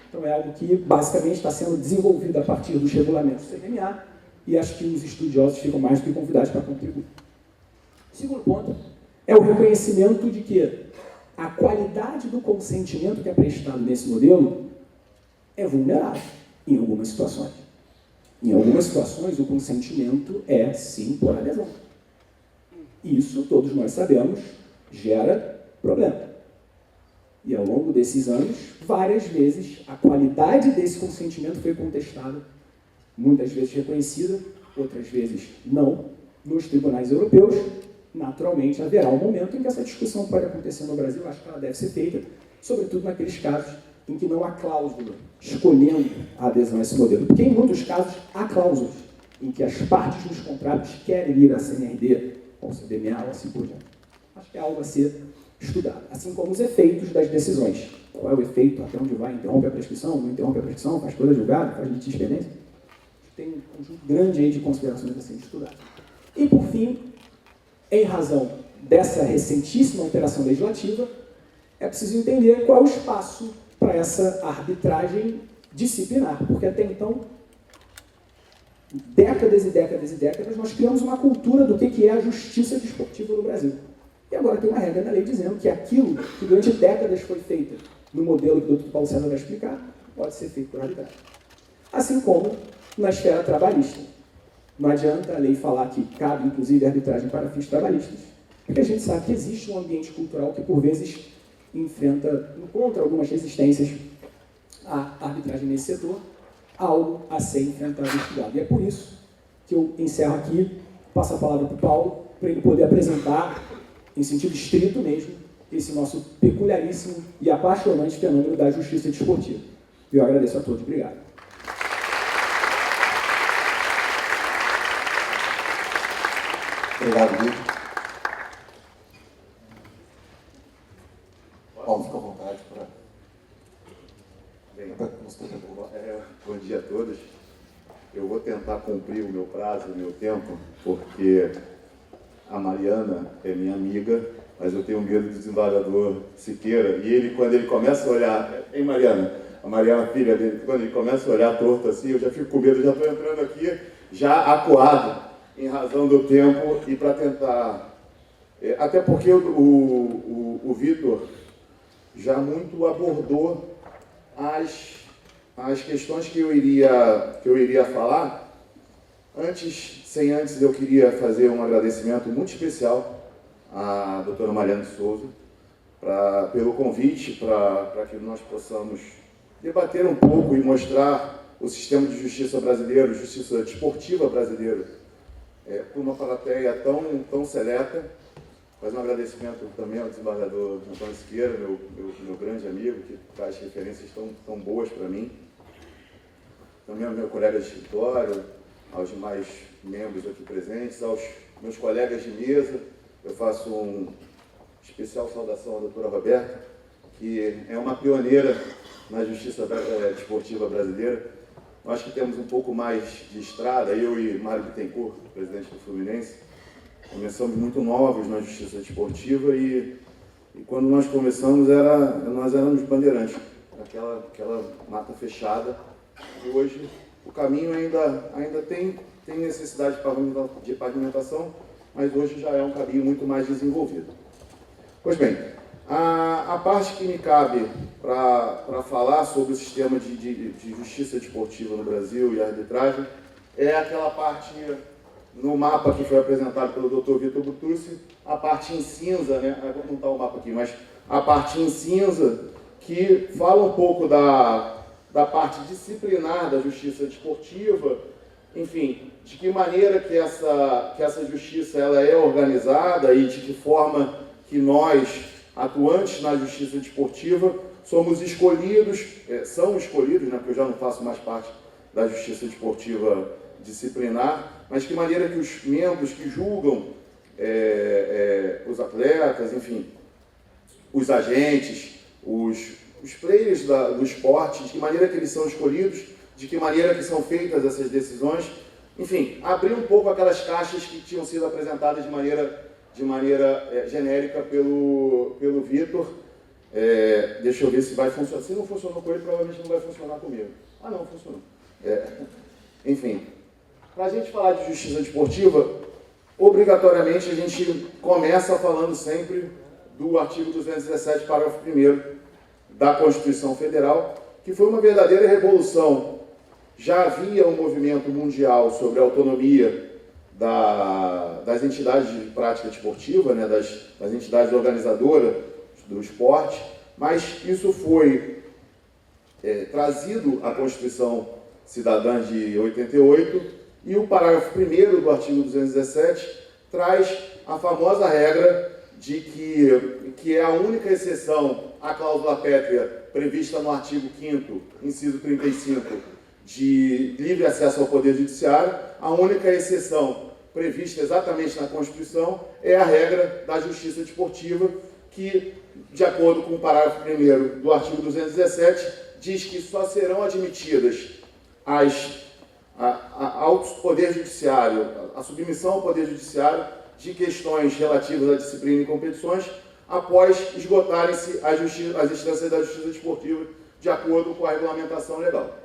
Então, é algo que, basicamente, está sendo desenvolvido a partir dos regulamentos do CNMA e acho que os estudiosos ficam mais do que convidados para contribuir. O segundo ponto é o reconhecimento de que a qualidade do consentimento que é prestado nesse modelo é vulnerável em algumas situações. Em algumas situações, o consentimento é, sim, por adesão. Isso, todos nós sabemos, gera problema. E ao longo desses anos, várias vezes, a qualidade desse consentimento foi contestada, muitas vezes reconhecida, outras vezes não, nos tribunais europeus. Naturalmente, haverá um momento em que essa discussão pode acontecer no Brasil, acho que ela deve ser feita, sobretudo naqueles casos em que não há cláusula escolhendo a adesão a esse modelo. Porque, em muitos casos, há cláusulas em que as partes dos contratos querem ir à CNRD, ao CDMA, ou assim por diante. Acho que é algo a ser estudado. Assim como os efeitos das decisões. Qual é o efeito? Até onde vai? Interrompe a prescrição? Não interrompe a prescrição? Faz coisa julgada? Faz litígio pendência? tem um conjunto grande aí de considerações a serem estudadas. E, por fim, em razão dessa recentíssima alteração legislativa, é preciso entender qual é o espaço para essa arbitragem disciplinar, porque até então, décadas e décadas e décadas, nós criamos uma cultura do que é a justiça desportiva no Brasil. E agora tem uma regra na lei dizendo que aquilo que durante décadas foi feito no modelo que o Dr. Paulo César vai explicar, pode ser feito por arbitragem. Assim como na esfera trabalhista. Não adianta a lei falar que cabe, inclusive, arbitragem para fins trabalhistas, porque a gente sabe que existe um ambiente cultural que, por vezes, encontra algumas resistências à arbitragem nesse setor, algo a ser enfrentado e estudado. E é por isso que eu encerro aqui, passo a palavra para o Paulo, para ele poder apresentar, em sentido estrito mesmo, esse nosso peculiaríssimo e apaixonante fenômeno da justiça desportiva. Eu agradeço a todos. Obrigado. Obrigado, Vitor. Paulo, fica à vontade para... Bom dia a todos. Eu vou tentar cumprir o meu prazo, o meu tempo, porque a Mariana é minha amiga, mas eu tenho medo do desembargador Siqueira. E ele, quando ele começa a olhar... Hein, Mariana? A Mariana, filha dele, quando ele começa a olhar torto assim, eu já fico com medo, já estou entrando aqui, já acuado, em razão do tempo, e para tentar... Até porque o Vitor já muito abordou as questões que eu iria falar. Sem antes, eu queria fazer um agradecimento muito especial à doutora Mariana de Souza pelo convite para que nós possamos debater um pouco e mostrar o sistema de justiça brasileiro, justiça desportiva brasileira, por uma plateia tão seleta. Fazer um agradecimento também ao desembargador Antônio Siqueira, meu grande amigo, que traz referências tão boas para mim. Também ao meu colega de escritório, aos demais membros aqui presentes, aos meus colegas de mesa. Eu faço uma especial saudação à doutora Roberta, que é uma pioneira na justiça desportiva brasileira. Nós que temos um pouco mais de estrada, eu e Mário Bittencourt, presidente do Fluminense, começamos muito novos na justiça desportiva e quando nós começamos, nós éramos bandeirantes, aquela mata fechada. E hoje o caminho ainda tem necessidade de pavimentação, mas hoje já é um caminho muito mais desenvolvido. Pois bem, a parte que me cabe para falar sobre o sistema de justiça desportiva no Brasil e a arbitragem é aquela parte no mapa que foi apresentado pelo Dr. Vitor Butussi, a parte em cinza, né? Vou montar o mapa aqui, mas a parte em cinza que fala um pouco da parte disciplinar da justiça desportiva, enfim, de que maneira que essa justiça ela é organizada e de que forma que nós, atuantes na justiça desportiva, são escolhidos, né, porque eu já não faço mais parte da justiça desportiva disciplinar, mas que maneira que os membros que julgam os atletas, enfim, os agentes, os players do esporte, de que maneira que eles são escolhidos, de que maneira que são feitas essas decisões, enfim, abrir um pouco aquelas caixas que tinham sido apresentadas de maneira genérica pelo Vitor. Deixa eu ver se vai funcionar. Se não funcionou com ele, provavelmente não vai funcionar comigo. Ah, não, funcionou. Enfim, para a gente falar de justiça desportiva, obrigatoriamente a gente começa falando sempre do artigo 217, parágrafo 1º da Constituição Federal, que foi uma verdadeira revolução. Já havia um movimento mundial sobre a autonomia das entidades de prática desportiva, né, das entidades organizadoras do esporte, mas isso foi trazido à Constituição Cidadã de 88, e o parágrafo 1º do artigo 217 traz a famosa regra de que é a única exceção à cláusula pétrea prevista no artigo 5º, inciso 35, de livre acesso ao Poder Judiciário. A única exceção prevista exatamente na Constituição é a regra da justiça desportiva, que, de acordo com o parágrafo 1º do artigo 217, diz que só serão admitidas as ao Poder Judiciário, a submissão ao Poder Judiciário de questões relativas à disciplina e competições após esgotarem-se as instâncias da Justiça Desportiva de acordo com a regulamentação legal.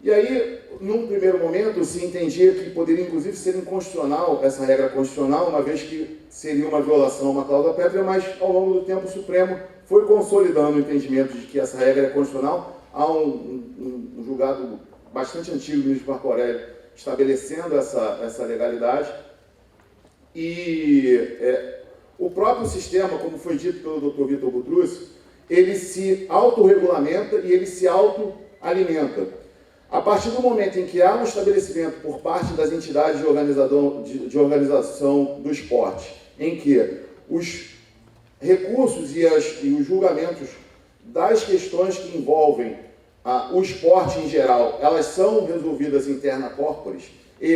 E aí, num primeiro momento, se entendia que poderia, inclusive, ser inconstitucional essa regra constitucional, uma vez que seria uma violação a uma cláusula pétrea, mas, ao longo do tempo, o Supremo foi consolidando o entendimento de que essa regra é constitucional. Há um julgado bastante antigo do ministro Marco Aurélio estabelecendo essa legalidade. E o próprio sistema, como foi dito pelo Dr. Vitor Butrusci, ele se autorregulamenta e ele se autoalimenta. A partir do momento em que há um estabelecimento por parte das entidades de organização do esporte, em que os recursos e os julgamentos das questões que envolvem o esporte em geral, elas são resolvidas interna corporis e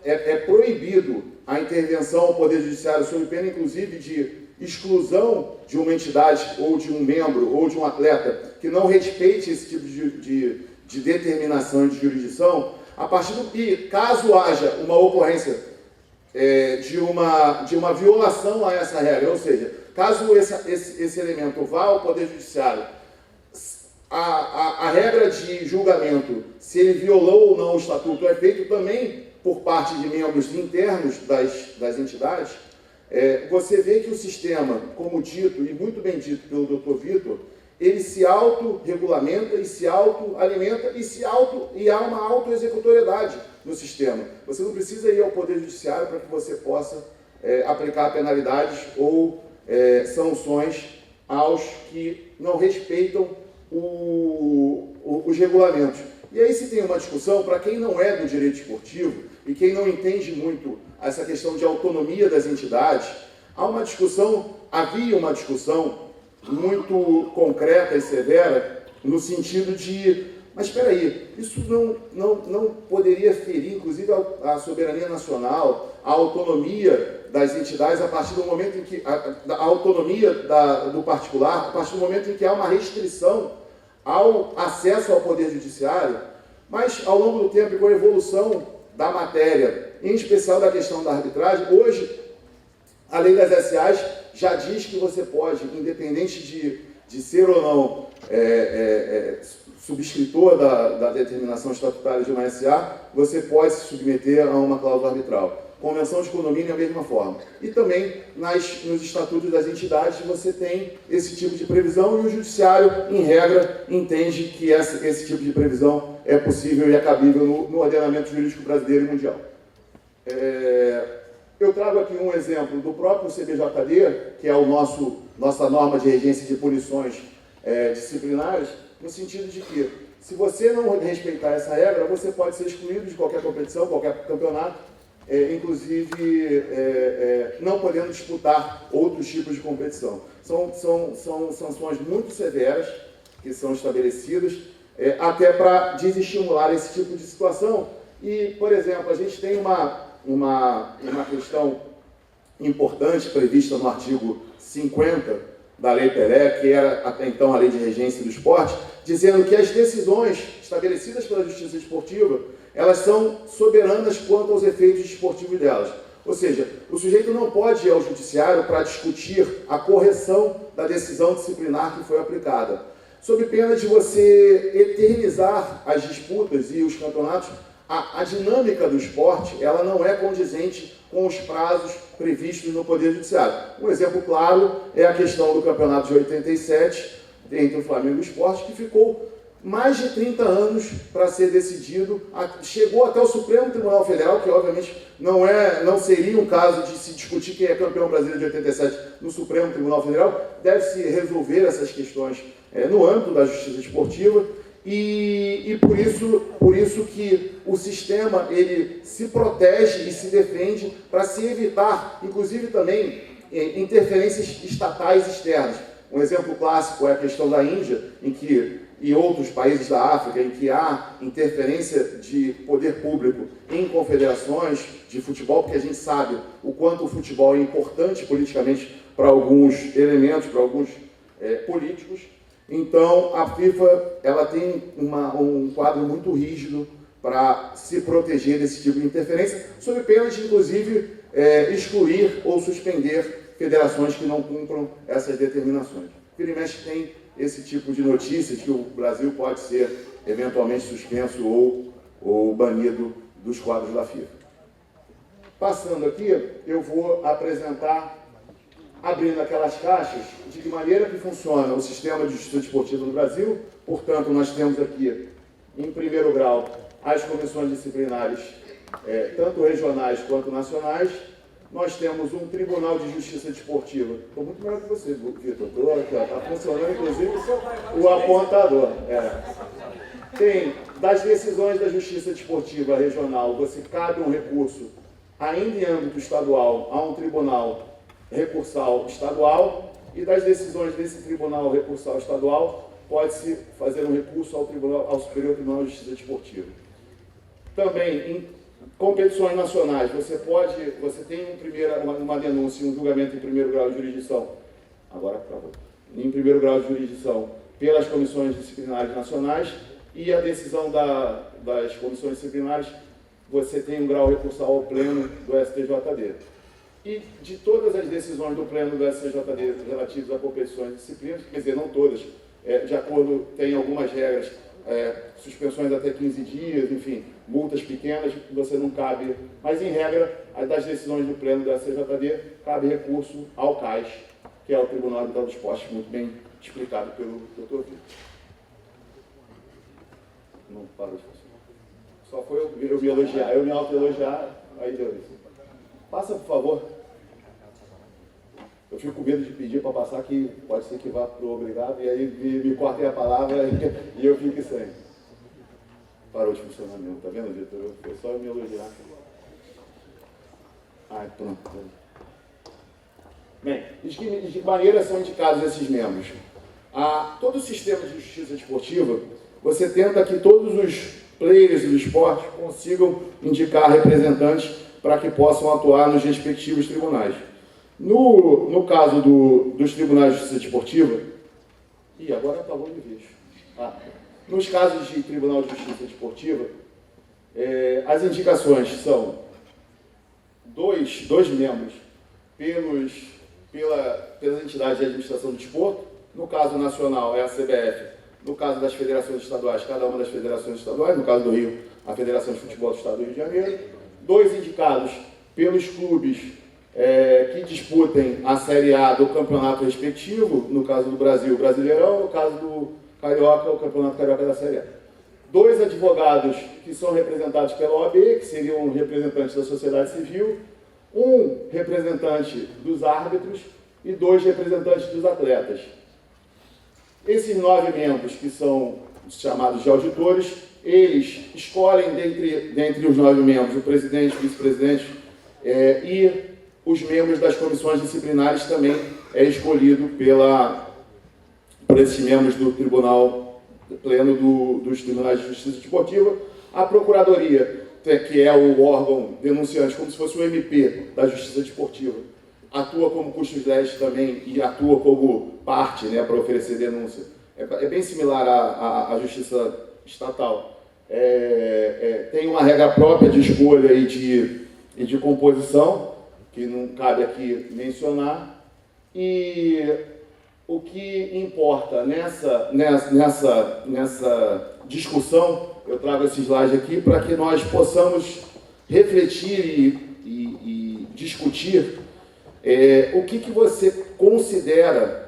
é proibido a intervenção ao Poder Judiciário sob pena, inclusive, de exclusão de uma entidade ou de um membro ou de um atleta que não respeite esse tipo de determinação e de jurisdição, e caso haja uma ocorrência de uma violação a essa regra, ou seja, caso esse elemento vá ao Poder Judiciário, a regra de julgamento, se ele violou ou não o estatuto, é feito também por parte de membros internos das entidades. Você vê que o sistema, como dito e muito bem dito pelo Dr. Vitor, ele se autorregulamenta e se autoalimenta e há uma autoexecutoriedade no sistema. Você não precisa ir ao Poder Judiciário para que você possa aplicar penalidades ou sanções aos que não respeitam os regulamentos. E aí se tem uma discussão, para quem não é do direito esportivo e quem não entende muito essa questão de autonomia das entidades, havia uma discussão muito concreta e severa, no sentido de, mas espera aí, isso não poderia ferir, inclusive, a soberania nacional, a autonomia das entidades, a partir do momento em que, a autonomia do particular, a partir do momento em que há uma restrição ao acesso ao Poder Judiciário, mas, ao longo do tempo, e com a evolução da matéria, em especial da questão da arbitragem, hoje, a lei das SAs já diz que você pode, independente de ser ou não subscritor da determinação estatutária de uma SA, você pode se submeter a uma cláusula arbitral. Convenção de condomínio é a mesma forma. E também nos estatutos das entidades você tem esse tipo de previsão e o judiciário, em regra, entende que esse tipo de previsão é possível e é cabível no ordenamento jurídico brasileiro e mundial. Eu trago aqui um exemplo do próprio CBJD, que é nossa norma de regência de punições disciplinares, no sentido de que, se você não respeitar essa regra, você pode ser excluído de qualquer competição, qualquer campeonato, inclusive não podendo disputar outros tipos de competição. São sanções muito severas que são estabelecidas, até para desestimular esse tipo de situação. E, por exemplo, a gente tem uma questão importante prevista no artigo 50 da Lei Pelé, que era até então a Lei de Regência do Esporte, dizendo que as decisões estabelecidas pela Justiça Desportiva, elas são soberanas quanto aos efeitos desportivos delas. Ou seja, o sujeito não pode ir ao judiciário para discutir a correção da decisão disciplinar que foi aplicada, sob pena de você eternizar as disputas e os campeonatos. A dinâmica do esporte, ela não é condizente com os prazos previstos no Poder Judiciário. Um exemplo claro é a questão do campeonato de 87, entre o Flamengo e o Sport, que ficou mais de 30 anos para ser decidido, chegou até o Supremo Tribunal Federal, que obviamente não seria um caso de se discutir quem é campeão brasileiro de 87 no Supremo Tribunal Federal, deve-se resolver essas questões no âmbito da justiça esportiva, e por isso que o sistema ele se protege e se defende para se evitar, inclusive também, interferências estatais externas. Um exemplo clássico é a questão da Índia, e outros países da África, em que há interferência de poder público em confederações de futebol, porque a gente sabe o quanto o futebol é importante politicamente para alguns elementos, para alguns políticos. Então, a FIFA ela tem um quadro muito rígido para se proteger desse tipo de interferência, sob pena de, inclusive, excluir ou suspender federações que não cumpram essas determinações. Vira e mexe tem esse tipo de notícias que o Brasil pode ser eventualmente suspenso ou banido dos quadros da FIFA. Passando aqui, eu vou apresentar, abrindo aquelas caixas, de que maneira que funciona o sistema de justiça desportiva no Brasil. Portanto, nós temos aqui, em primeiro grau, as comissões disciplinares, tanto regionais quanto nacionais. Nós temos um Tribunal de Justiça Desportiva. Estou muito melhor que você, Vitor. Está funcionando, inclusive, o apontador. Tem, das decisões da Justiça Desportiva Regional, você cabe um recurso, ainda em âmbito estadual, a um tribunal recursal estadual, e das decisões desse tribunal recursal estadual, pode-se fazer um recurso ao Superior Tribunal de Justiça Desportiva. Também, em competições nacionais, você tem uma denúncia, um julgamento em primeiro grau de jurisdição, em primeiro grau de jurisdição, pelas comissões disciplinares nacionais, e a decisão das comissões disciplinares, você tem um grau recursal ao pleno do STJD. E de todas as decisões do pleno do STJD relativas a competições e disciplinas, quer dizer, não todas, de acordo, tem algumas regras, suspensões até 15 dias, enfim, multas pequenas, você não cabe, mas em regra, das decisões do pleno do STJD, cabe recurso ao CAIS, que é o Tribunal Arbitral do Esporte, muito bem explicado pelo Dr. Vitor. Não parou de funcionar. Só foi eu me elogiar, eu me auto-elogiar, aí deu isso. Passa, por favor. Eu fico com medo de pedir para passar, que pode ser que vá para o obrigado, e aí me cortem a palavra e eu fico sem. Parou de funcionar mesmo, tá vendo, Vitor? Foi só eu me elogiar. Ai, pronto. Bem, de que maneira são indicados esses membros? Todo o sistema de justiça desportiva, você tenta que todos os players do esporte consigam indicar representantes para que possam atuar nos respectivos tribunais. No caso dos tribunais de justiça desportiva, agora apagou de vez. Nos casos de tribunal de justiça desportiva, as indicações são dois membros pelas entidades de administração do desporto. No caso nacional é a CBF, no caso das federações estaduais, cada uma das federações estaduais, no caso do Rio, a Federação de Futebol do Estado do Rio de Janeiro. 2 indicados pelos clubes que disputem a Série A do campeonato respectivo, no caso do Brasil, o Brasileirão, no caso do Carioca, o Campeonato Carioca da Série A. 2 advogados que são representados pela OAB, que seriam representantes da sociedade civil, 1 representante dos árbitros e 2 representantes dos atletas. Esses 9 membros, que são chamados de auditores, eles escolhem dentre os 9 membros o presidente, vice-presidente e os membros das comissões disciplinares também escolhido por esses membros do Tribunal Pleno dos Tribunais de Justiça Desportiva. A Procuradoria, que é o órgão denunciante, como se fosse o MP da Justiça Desportiva, atua como custos legis também e atua como parte, para oferecer denúncia. É bem similar à Justiça Estatal. Tem uma regra própria de escolha e de composição, que não cabe aqui mencionar, e o que importa nessa discussão, eu trago esse slide aqui para que nós possamos refletir e discutir o que você considera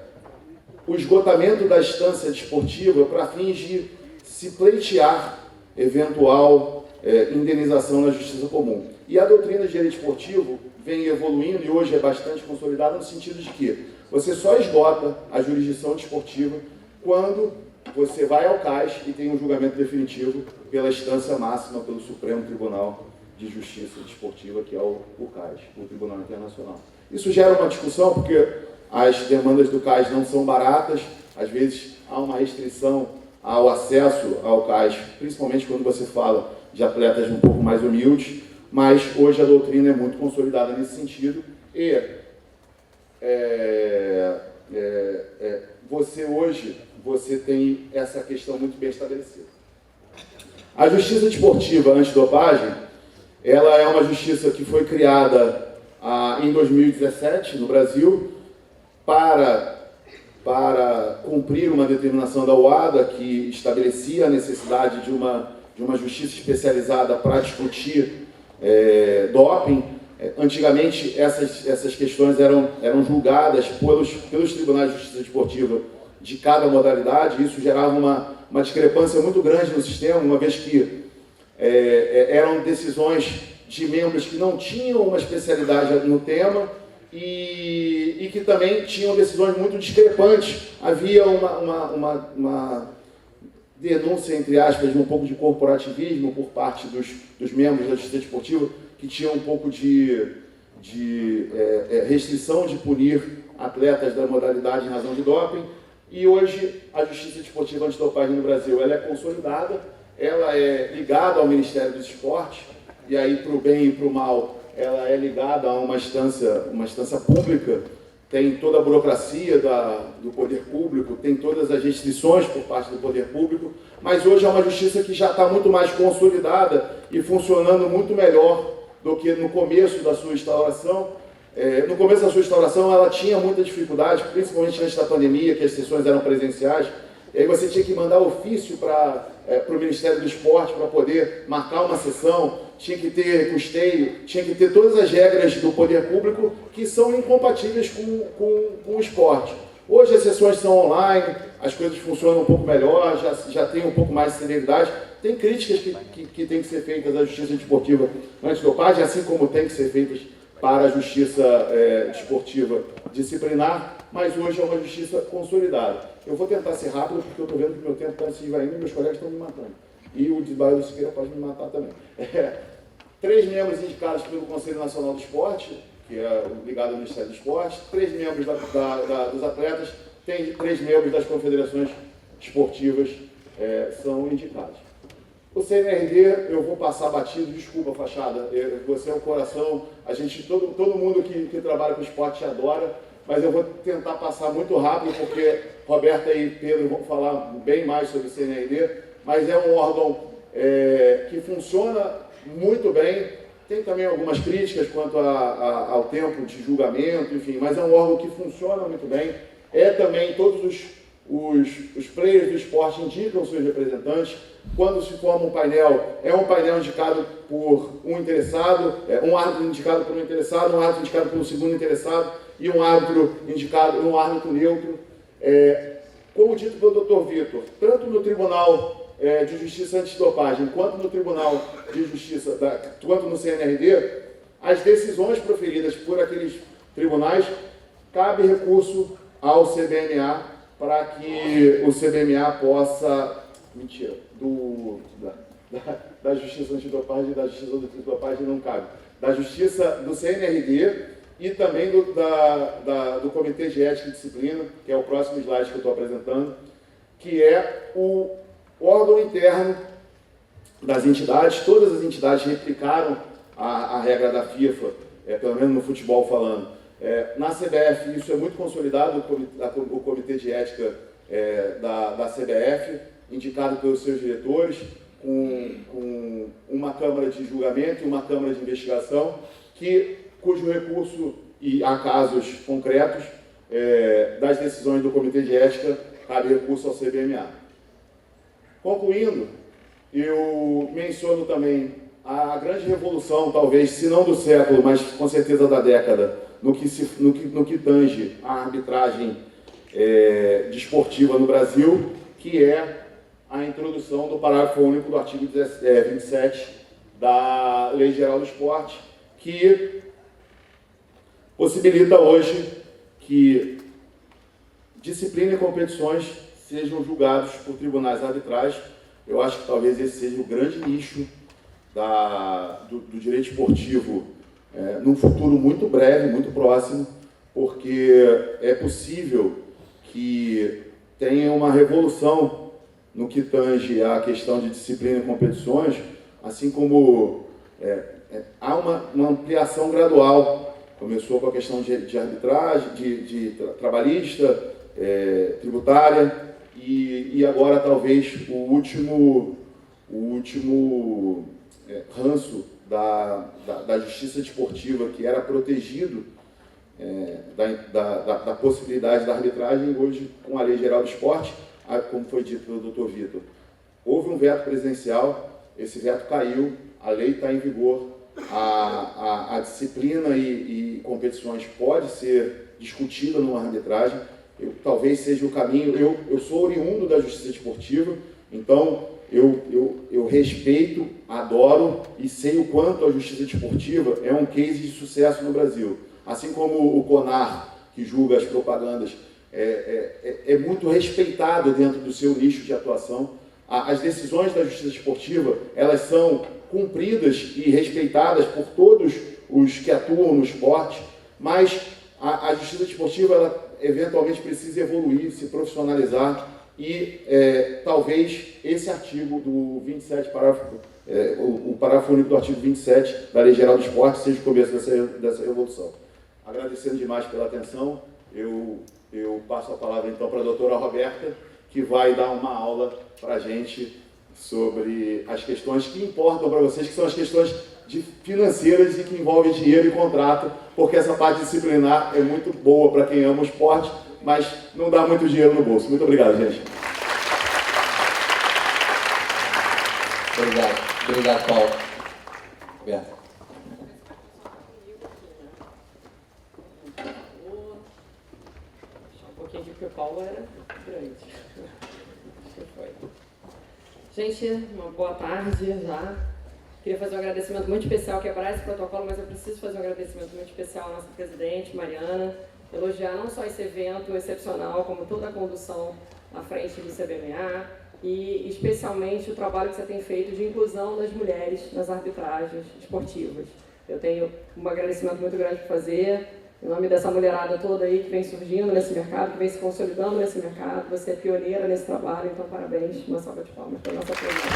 o esgotamento da instância desportiva para fins de se pleitear eventual indenização na justiça comum. E a doutrina de direito esportivo vem evoluindo e hoje é bastante consolidada no sentido de que você só esgota a jurisdição desportiva quando você vai ao CAS e tem um julgamento definitivo pela instância máxima, pelo Supremo Tribunal de Justiça Desportiva, que é o CAS, o Tribunal Internacional. Isso gera uma discussão porque as demandas do CAS não são baratas, às vezes há uma restrição ao acesso ao CAS, principalmente quando você fala de atletas um pouco mais humildes, mas hoje a doutrina é muito consolidada nesse sentido e você tem essa questão muito bem estabelecida. A justiça desportiva antidopagem, ela é uma justiça que foi criada em 2017 no Brasil para cumprir uma determinação da OADA que estabelecia a necessidade de uma justiça especializada para discutir doping. Antigamente, essas questões eram julgadas pelos tribunais de justiça desportiva de cada modalidade, e isso gerava uma discrepância muito grande no sistema, uma vez que eram decisões de membros que não tinham uma especialidade no tema e que também tinham decisões muito discrepantes. Havia uma denúncia, entre aspas, de um pouco de corporativismo por parte dos membros da justiça desportiva, que tinham um pouco de restrição de punir atletas da modalidade em razão de doping. E hoje a justiça desportiva antidopagem no Brasil ela é consolidada, ela é ligada ao Ministério do Esporte, e aí para o bem e para o mal ela é ligada a uma instância pública, tem toda a burocracia do poder público, tem todas as restrições por parte do poder público, mas hoje é uma justiça que já está muito mais consolidada e funcionando muito melhor do que no começo da sua instauração. No começo da sua instauração, ela tinha muita dificuldade, principalmente antes da pandemia, que as sessões eram presenciais, e aí você tinha que mandar ofício para o Ministério do Esporte para poder marcar uma sessão, tinha que ter custeio, tinha que ter todas as regras do poder público que são incompatíveis com o esporte. Hoje as sessões são online, as coisas funcionam um pouco melhor, já tem um pouco mais de celeridade. Tem críticas que têm que ser feitas à justiça desportiva antidopagem, assim como tem que ser feitas para a justiça desportiva disciplinar, mas hoje é uma justiça consolidada. Eu vou tentar ser rápido, porque eu estou vendo que meu tempo está se esvaindo e meus colegas estão me matando. E o de Bairro do Siqueira pode me matar também. 3 membros indicados pelo Conselho Nacional do Esporte, que é ligado ao Ministério do Esporte, 3 membros dos atletas, tem 3 membros das confederações esportivas são indicados. O CNRD, eu vou passar batido, desculpa, Fachada, você é o coração, todo mundo que trabalha com esporte adora, mas eu vou tentar passar muito rápido, porque Roberta e Pedro vão falar bem mais sobre o CNRD, mas é um órgão que funciona muito bem, tem também algumas críticas quanto ao tempo de julgamento, enfim, mas é um órgão que funciona muito bem, também todos os players do esporte indicam seus representantes. Quando se forma um painel, é um painel indicado por um interessado, um árbitro indicado por um interessado, um árbitro indicado por um segundo interessado e um árbitro neutro. Como dito pelo Dr. Vitor, tanto no Tribunal de Justiça Antidopagem quanto no Tribunal de Justiça, quanto no CNRD, as decisões proferidas por aqueles tribunais, cabe recurso ao CBMA para que o CBMA possa... da Justiça Antidopagem e da Justiça Antidopagem não cabe. Da Justiça do CNRD e também do Comitê de Ética e Disciplina, que é o próximo slide que eu estou apresentando, que é o órgão interno das entidades. Todas as entidades replicaram a regra da FIFA, pelo menos no futebol falando. Na CBF, isso é muito consolidado, o Comitê de Ética da CBF, indicado pelos seus diretores, com uma Câmara de Julgamento e uma Câmara de Investigação, cujo recurso, e há casos concretos, das decisões do Comitê de Ética, cabe recurso ao CBMA. Concluindo, eu menciono também a grande revolução, talvez, se não do século, mas com certeza da década, no que tange a arbitragem desportiva no Brasil, que é a introdução do parágrafo único do artigo 27 da Lei Geral do Esporte, que possibilita hoje que disciplina e competições sejam julgados por tribunais arbitrais. Eu acho que talvez esse seja o grande nicho do direito esportivo num futuro muito breve, muito próximo, porque é possível que tenha uma revolução no que tange à questão de disciplina e competições, assim como há uma ampliação gradual. Começou com a questão de arbitragem, de trabalhista, tributária, e agora talvez o último o último ranço da justiça desportiva, que era protegido da possibilidade da arbitragem, hoje, com a Lei Geral do Esporte, como foi dito pelo Dr. Vitor, houve um veto presidencial, esse veto caiu, a lei está em vigor, a disciplina e competições pode ser discutida numa arbitragem, talvez seja o caminho. Eu sou oriundo da justiça desportiva, então eu respeito, adoro e sei o quanto a justiça desportiva é um case de sucesso no Brasil. Assim como o CONAR, que julga as propagandas, é muito respeitado dentro do seu nicho de atuação. As decisões da justiça desportiva, elas são cumpridas e respeitadas por todos os que atuam no esporte, mas a justiça desportiva, ela eventualmente precisa evoluir, se profissionalizar e talvez esse artigo do 27, o parágrafo único do artigo 27 da Lei Geral do Esporte seja o começo dessa revolução. Agradecendo demais pela atenção, eu passo a palavra então para a doutora Roberta, que vai dar uma aula para a gente sobre as questões que importam para vocês, que são as questões financeiras e que envolvem dinheiro e contrato, porque essa parte disciplinar é muito boa para quem ama o esporte, mas não dá muito dinheiro no bolso. Muito obrigado, gente. Obrigado, Paulo. Roberta. Um pouquinho aqui, porque o Paulo era grande. Gente, uma boa tarde já. Queria fazer um agradecimento muito especial, quebrar esse protocolo, mas eu preciso fazer um agradecimento muito especial à nossa presidente, Mariana, elogiar não só esse evento excepcional, como toda a condução à frente do CBMA e especialmente o trabalho que você tem feito de inclusão das mulheres nas arbitragens esportivas. Eu tenho um agradecimento muito grande para fazer, em nome dessa mulherada toda aí que vem surgindo nesse mercado, que vem se consolidando nesse mercado. Você é pioneira nesse trabalho, então parabéns, uma salva de palmas para a nossa presidente.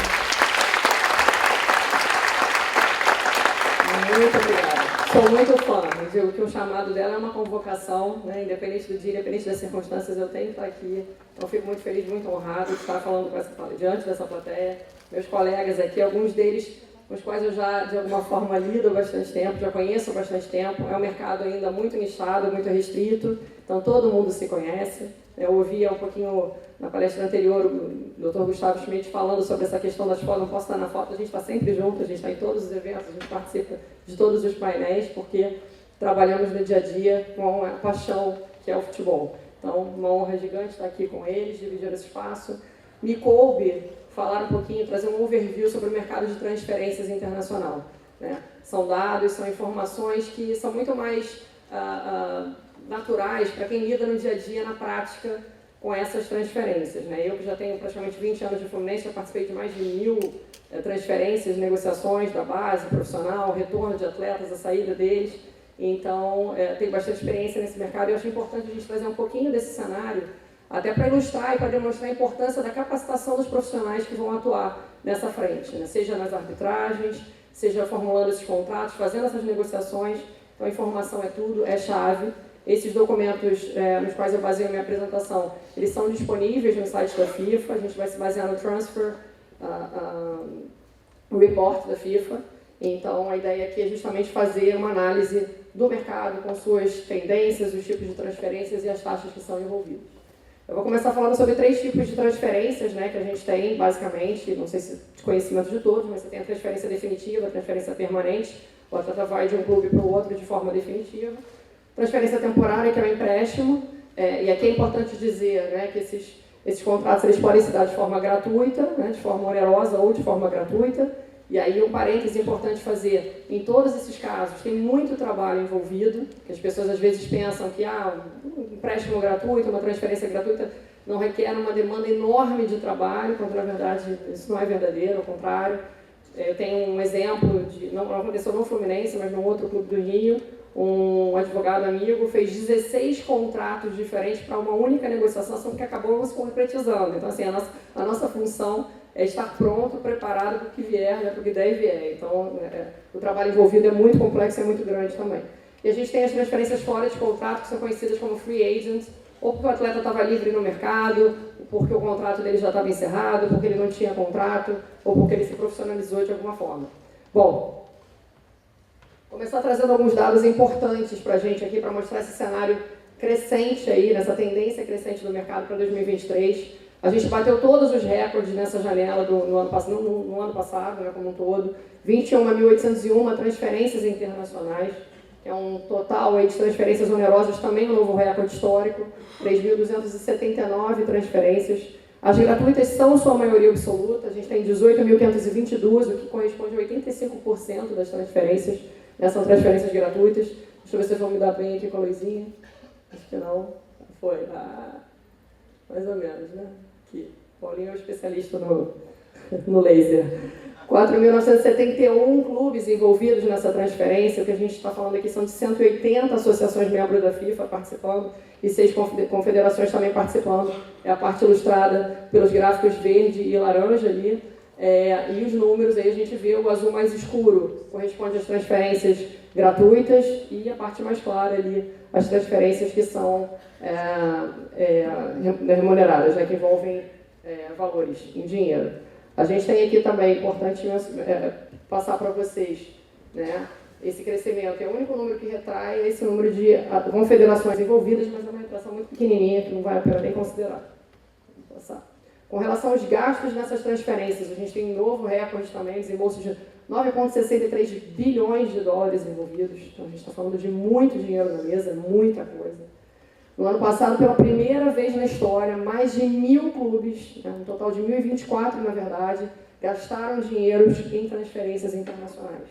Muito obrigada. Sou muito fã. Digo que o chamado dela é uma convocação, né? Independente do dia, independente das circunstâncias, eu tenho que estar aqui. Então, fico muito feliz, muito honrado de estar falando diante dessa plateia. Meus colegas aqui, alguns deles com os quais eu já, de alguma forma, lido há bastante tempo, já conheço há bastante tempo. É um mercado ainda muito nichado, muito restrito, então todo mundo se conhece. Eu ouvi um pouquinho na palestra anterior o Dr. Gustavo Schmidt falando sobre essa questão das fotos. Não posso estar na foto, a gente está sempre junto, a gente está em todos os eventos, a gente participa de todos os painéis, porque trabalhamos no dia a dia com a paixão que é o futebol. Então, uma honra gigante estar aqui com eles, dividir esse espaço. Me coube falar um pouquinho, trazer um overview sobre o mercado de transferências internacional, né? São dados, são informações que são muito mais naturais para quem lida no dia a dia, na prática, com essas transferências, né? Eu que já tenho praticamente 20 anos de Fluminense, já participei de mais de 1000 transferências, negociações da base profissional, retorno de atletas, a saída deles. Então, tenho bastante experiência nesse mercado e eu acho importante a gente trazer um pouquinho desse cenário, até para ilustrar e para demonstrar a importância da capacitação dos profissionais que vão atuar nessa frente, né? Seja nas arbitragens, seja formulando esses contratos, fazendo essas negociações. Então, a informação é tudo, é chave. Esses documentos nos quais eu baseio a minha apresentação, eles são disponíveis no site da FIFA, a gente vai se basear no Transfer Report da FIFA. Então, a ideia aqui é justamente fazer uma análise do mercado com suas tendências, os tipos de transferências e as taxas que são envolvidas. Eu vou começar falando sobre 3 tipos de transferências, né, que a gente tem, basicamente, não sei se de conhecimento de todos, mas você tem a transferência definitiva, a transferência permanente, o atleta vai de um clube para o outro de forma definitiva. Transferência temporária, que é o empréstimo, e aqui é importante dizer, né, que esses contratos eles podem se dar de forma gratuita, né, de forma onerosa ou de forma gratuita. E aí, um parêntese importante fazer, em todos esses casos, tem muito trabalho envolvido, que as pessoas às vezes pensam que um empréstimo gratuito, uma transferência gratuita, não requer uma demanda enorme de trabalho, quando na verdade isso não é verdadeiro, ao contrário. Eu tenho um exemplo, não aconteceu no Fluminense, mas num outro clube do Rio, um advogado amigo fez 16 contratos diferentes para uma única negociação, que acabou não se concretizando. Então, assim, a nossa função é estar pronto, preparado para o que vier, né, para o que der e vier. Então, o trabalho envolvido é muito complexo e é muito grande também. E a gente tem as transferências fora de contrato, que são conhecidas como free agent, ou porque o atleta estava livre no mercado, porque o contrato dele já estava encerrado, porque ele não tinha contrato, ou porque ele se profissionalizou de alguma forma. Bom, começar trazendo alguns dados importantes para a gente aqui, para mostrar esse cenário crescente aí, nessa tendência crescente do mercado para 2023. A gente bateu todos os recordes nessa janela no ano passado, né, como um todo. 21.801 transferências internacionais, que é um total aí de transferências onerosas, também um novo recorde histórico, 3.279 transferências. As gratuitas são sua maioria absoluta, a gente tem 18.522, o que corresponde a 85% das transferências, né, são transferências gratuitas. Deixa eu ver se vocês vão me dar bem aqui com a luzinha. Acho que não. Foi. Mais ou menos, né? Aqui. Paulinho é o especialista no laser. 4.971 clubes envolvidos nessa transferência. O que a gente está falando aqui são de 180 associações membros da FIFA participando e 6 confederações também participando. É a parte ilustrada pelos gráficos verde e laranja ali. E os números, aí a gente vê o azul mais escuro, corresponde às transferências gratuitas, e a parte mais clara ali, as transferências que são remuneradas, né, que envolvem valores em dinheiro. A gente tem aqui também, importante passar para vocês, né, esse crescimento. É o único número que retrai esse número de confederações envolvidas, mas é uma retração muito pequenininha, que não vale a pena nem considerar. Vamos passar. Com relação aos gastos nessas transferências, a gente tem um novo recorde também, desembolso de 9,63 bilhões de dólares envolvidos. Então, a gente está falando de muito dinheiro na mesa, muita coisa. No ano passado, pela primeira vez na história, mais de 1.000 clubes, um total de 1.024, na verdade, gastaram dinheiros em transferências internacionais.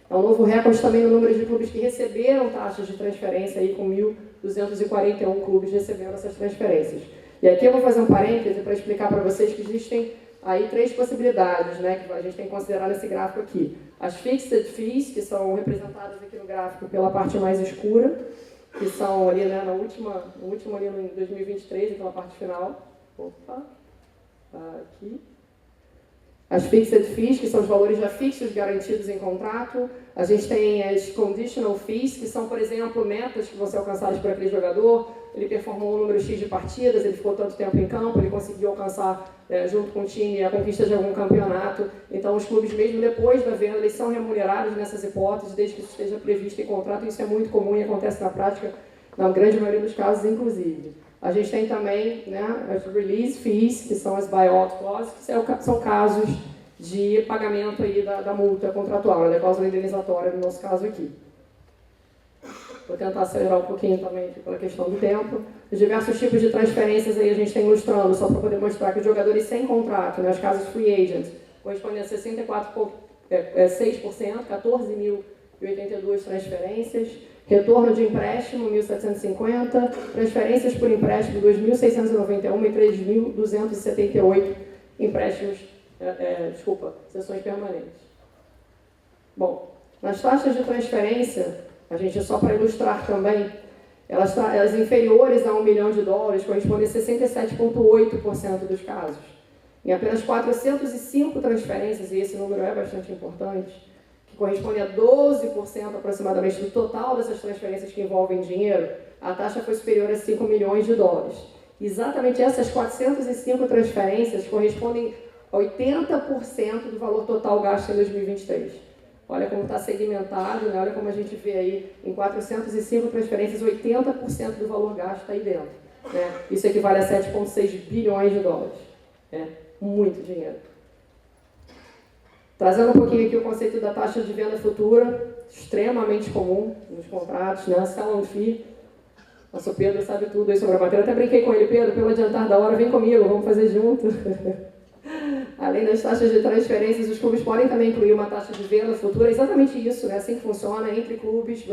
É um novo recorde também no número de clubes que receberam taxas de transferência, aí, com 1.241 clubes recebendo essas transferências. E aqui eu vou fazer um parêntese para explicar para vocês que existem aí 3 possibilidades, né, que a gente tem que considerar nesse gráfico aqui. As fixed fees, que são representadas aqui no gráfico pela parte mais escura, que são ali, né, no último ali em 2023, aquela parte final. Opa, aqui. As fixed fees, que são os valores já fixos garantidos em contrato. A gente tem as conditional fees, que são, por exemplo, metas que vão ser alcançadas por aquele jogador. Ele performou um número X de partidas, ele ficou tanto tempo em campo, ele conseguiu alcançar, junto com o time, a conquista de algum campeonato. Então, os clubes, mesmo depois da venda, eles são remunerados nessas hipóteses, desde que isso esteja previsto em contrato. Isso é muito comum e acontece na prática, na grande maioria dos casos, inclusive. A gente tem também, né, as release fees, que são as buyout clauses, que são casos de pagamento aí da multa contratual, da cláusula indenizatória, no nosso caso aqui. Vou tentar acelerar um pouquinho também pela questão do tempo. Os diversos tipos de transferências aí a gente tem ilustrando, só para poder mostrar que os jogadores sem contrato, né, os casos free agent, correspondem a 64,6%, 14.082 transferências. Retorno de empréstimo, 1.750. Transferências por empréstimo, 2.691 e 3.278 empréstimos, sessões permanentes. Bom, nas taxas de transferência, a gente, só para ilustrar também, elas inferiores a $1 milhão correspondem a 67,8% dos casos. Em apenas 405 transferências, e esse número é bastante importante, que corresponde a 12% aproximadamente do total dessas transferências que envolvem dinheiro, a taxa foi superior a $5 milhões. Exatamente essas 405 transferências correspondem a 80% do valor total gasto em 2023. Olha como está segmentado, né? Olha como a gente vê aí, em 405 transferências, 80% do valor gasto está aí dentro. Né? Isso equivale a $7,6 bilhões. Muito dinheiro. Trazendo um pouquinho aqui o conceito da taxa de venda futura, extremamente comum nos contratos, né? Sell-on fee. Nosso Pedro sabe tudo aí sobre a matéria. Eu até brinquei com ele, Pedro, pelo adiantar da hora, vem comigo, vamos fazer junto. Além das taxas de transferências, os clubes podem também incluir uma taxa de venda futura. É exatamente isso, né? Assim que funciona entre clubes.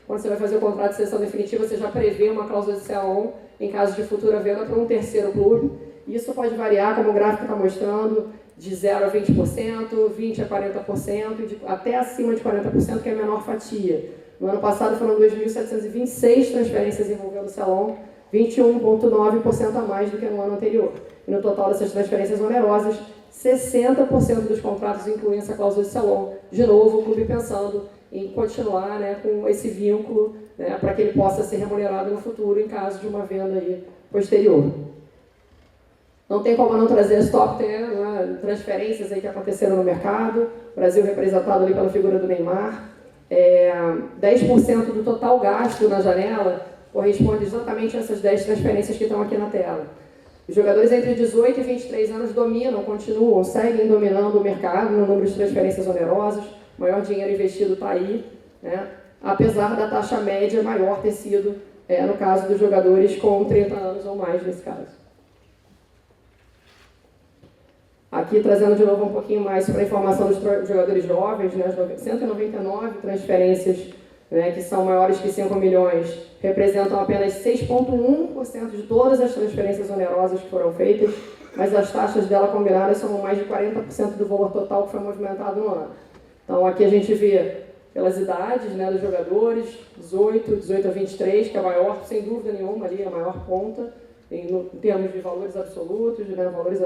Quando você vai fazer o contrato de cessão definitiva, você já prevê uma cláusula de sell-on em caso de futura venda para um terceiro clube. Isso pode variar, como o gráfico está mostrando, de 0% a 20%, 20% a 40%, até acima de 40%, que é a menor fatia. No ano passado foram 2.726 transferências envolvendo sell-on, 21,9% a mais do que no ano anterior. E no total dessas transferências onerosas, 60% dos contratos incluem essa cláusula de sell-on. De novo, o clube pensando em continuar, né, com esse vínculo né, para que ele possa ser remunerado no futuro em caso de uma venda aí posterior. Não tem como não trazer as top 10, né, transferências aí que aconteceram no mercado. O Brasil representado ali pela figura do Neymar. 10% do total gasto na janela corresponde exatamente a essas 10 transferências que estão aqui na tela. Os jogadores entre 18 e 23 anos dominam, continuam, seguem dominando o mercado no número de transferências onerosas. O maior dinheiro investido está aí, né? Apesar da taxa média maior ter sido, no caso dos jogadores com 30 anos ou mais, nesse caso. Aqui, trazendo de novo um pouquinho mais sobre a informação dos jogadores jovens, né? 199 transferências, né, que são maiores que 5 milhões, representam apenas 6,1% de todas as transferências onerosas que foram feitas, mas as taxas dela combinadas são mais de 40% do valor total que foi movimentado no ano. Então, aqui a gente vê pelas idades, né, dos jogadores, 18 a 23, que é a maior, sem dúvida nenhuma, ali, a maior ponta, em termos de valores absolutos, né, valores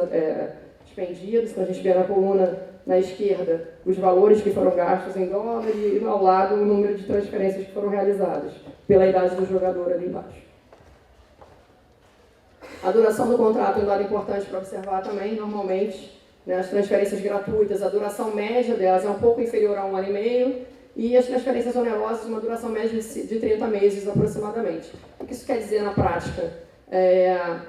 expendidos. Então, a gente vê na coluna na esquerda os valores que foram gastos em dólares e ao lado o número de transferências que foram realizadas pela idade do jogador ali embaixo. A duração do contrato é um dado importante para observar também. Normalmente, né, as transferências gratuitas, a duração média delas é um pouco inferior a 1 ano e meio, e as transferências onerosas, uma duração média de 30 meses aproximadamente. O que isso quer dizer na prática?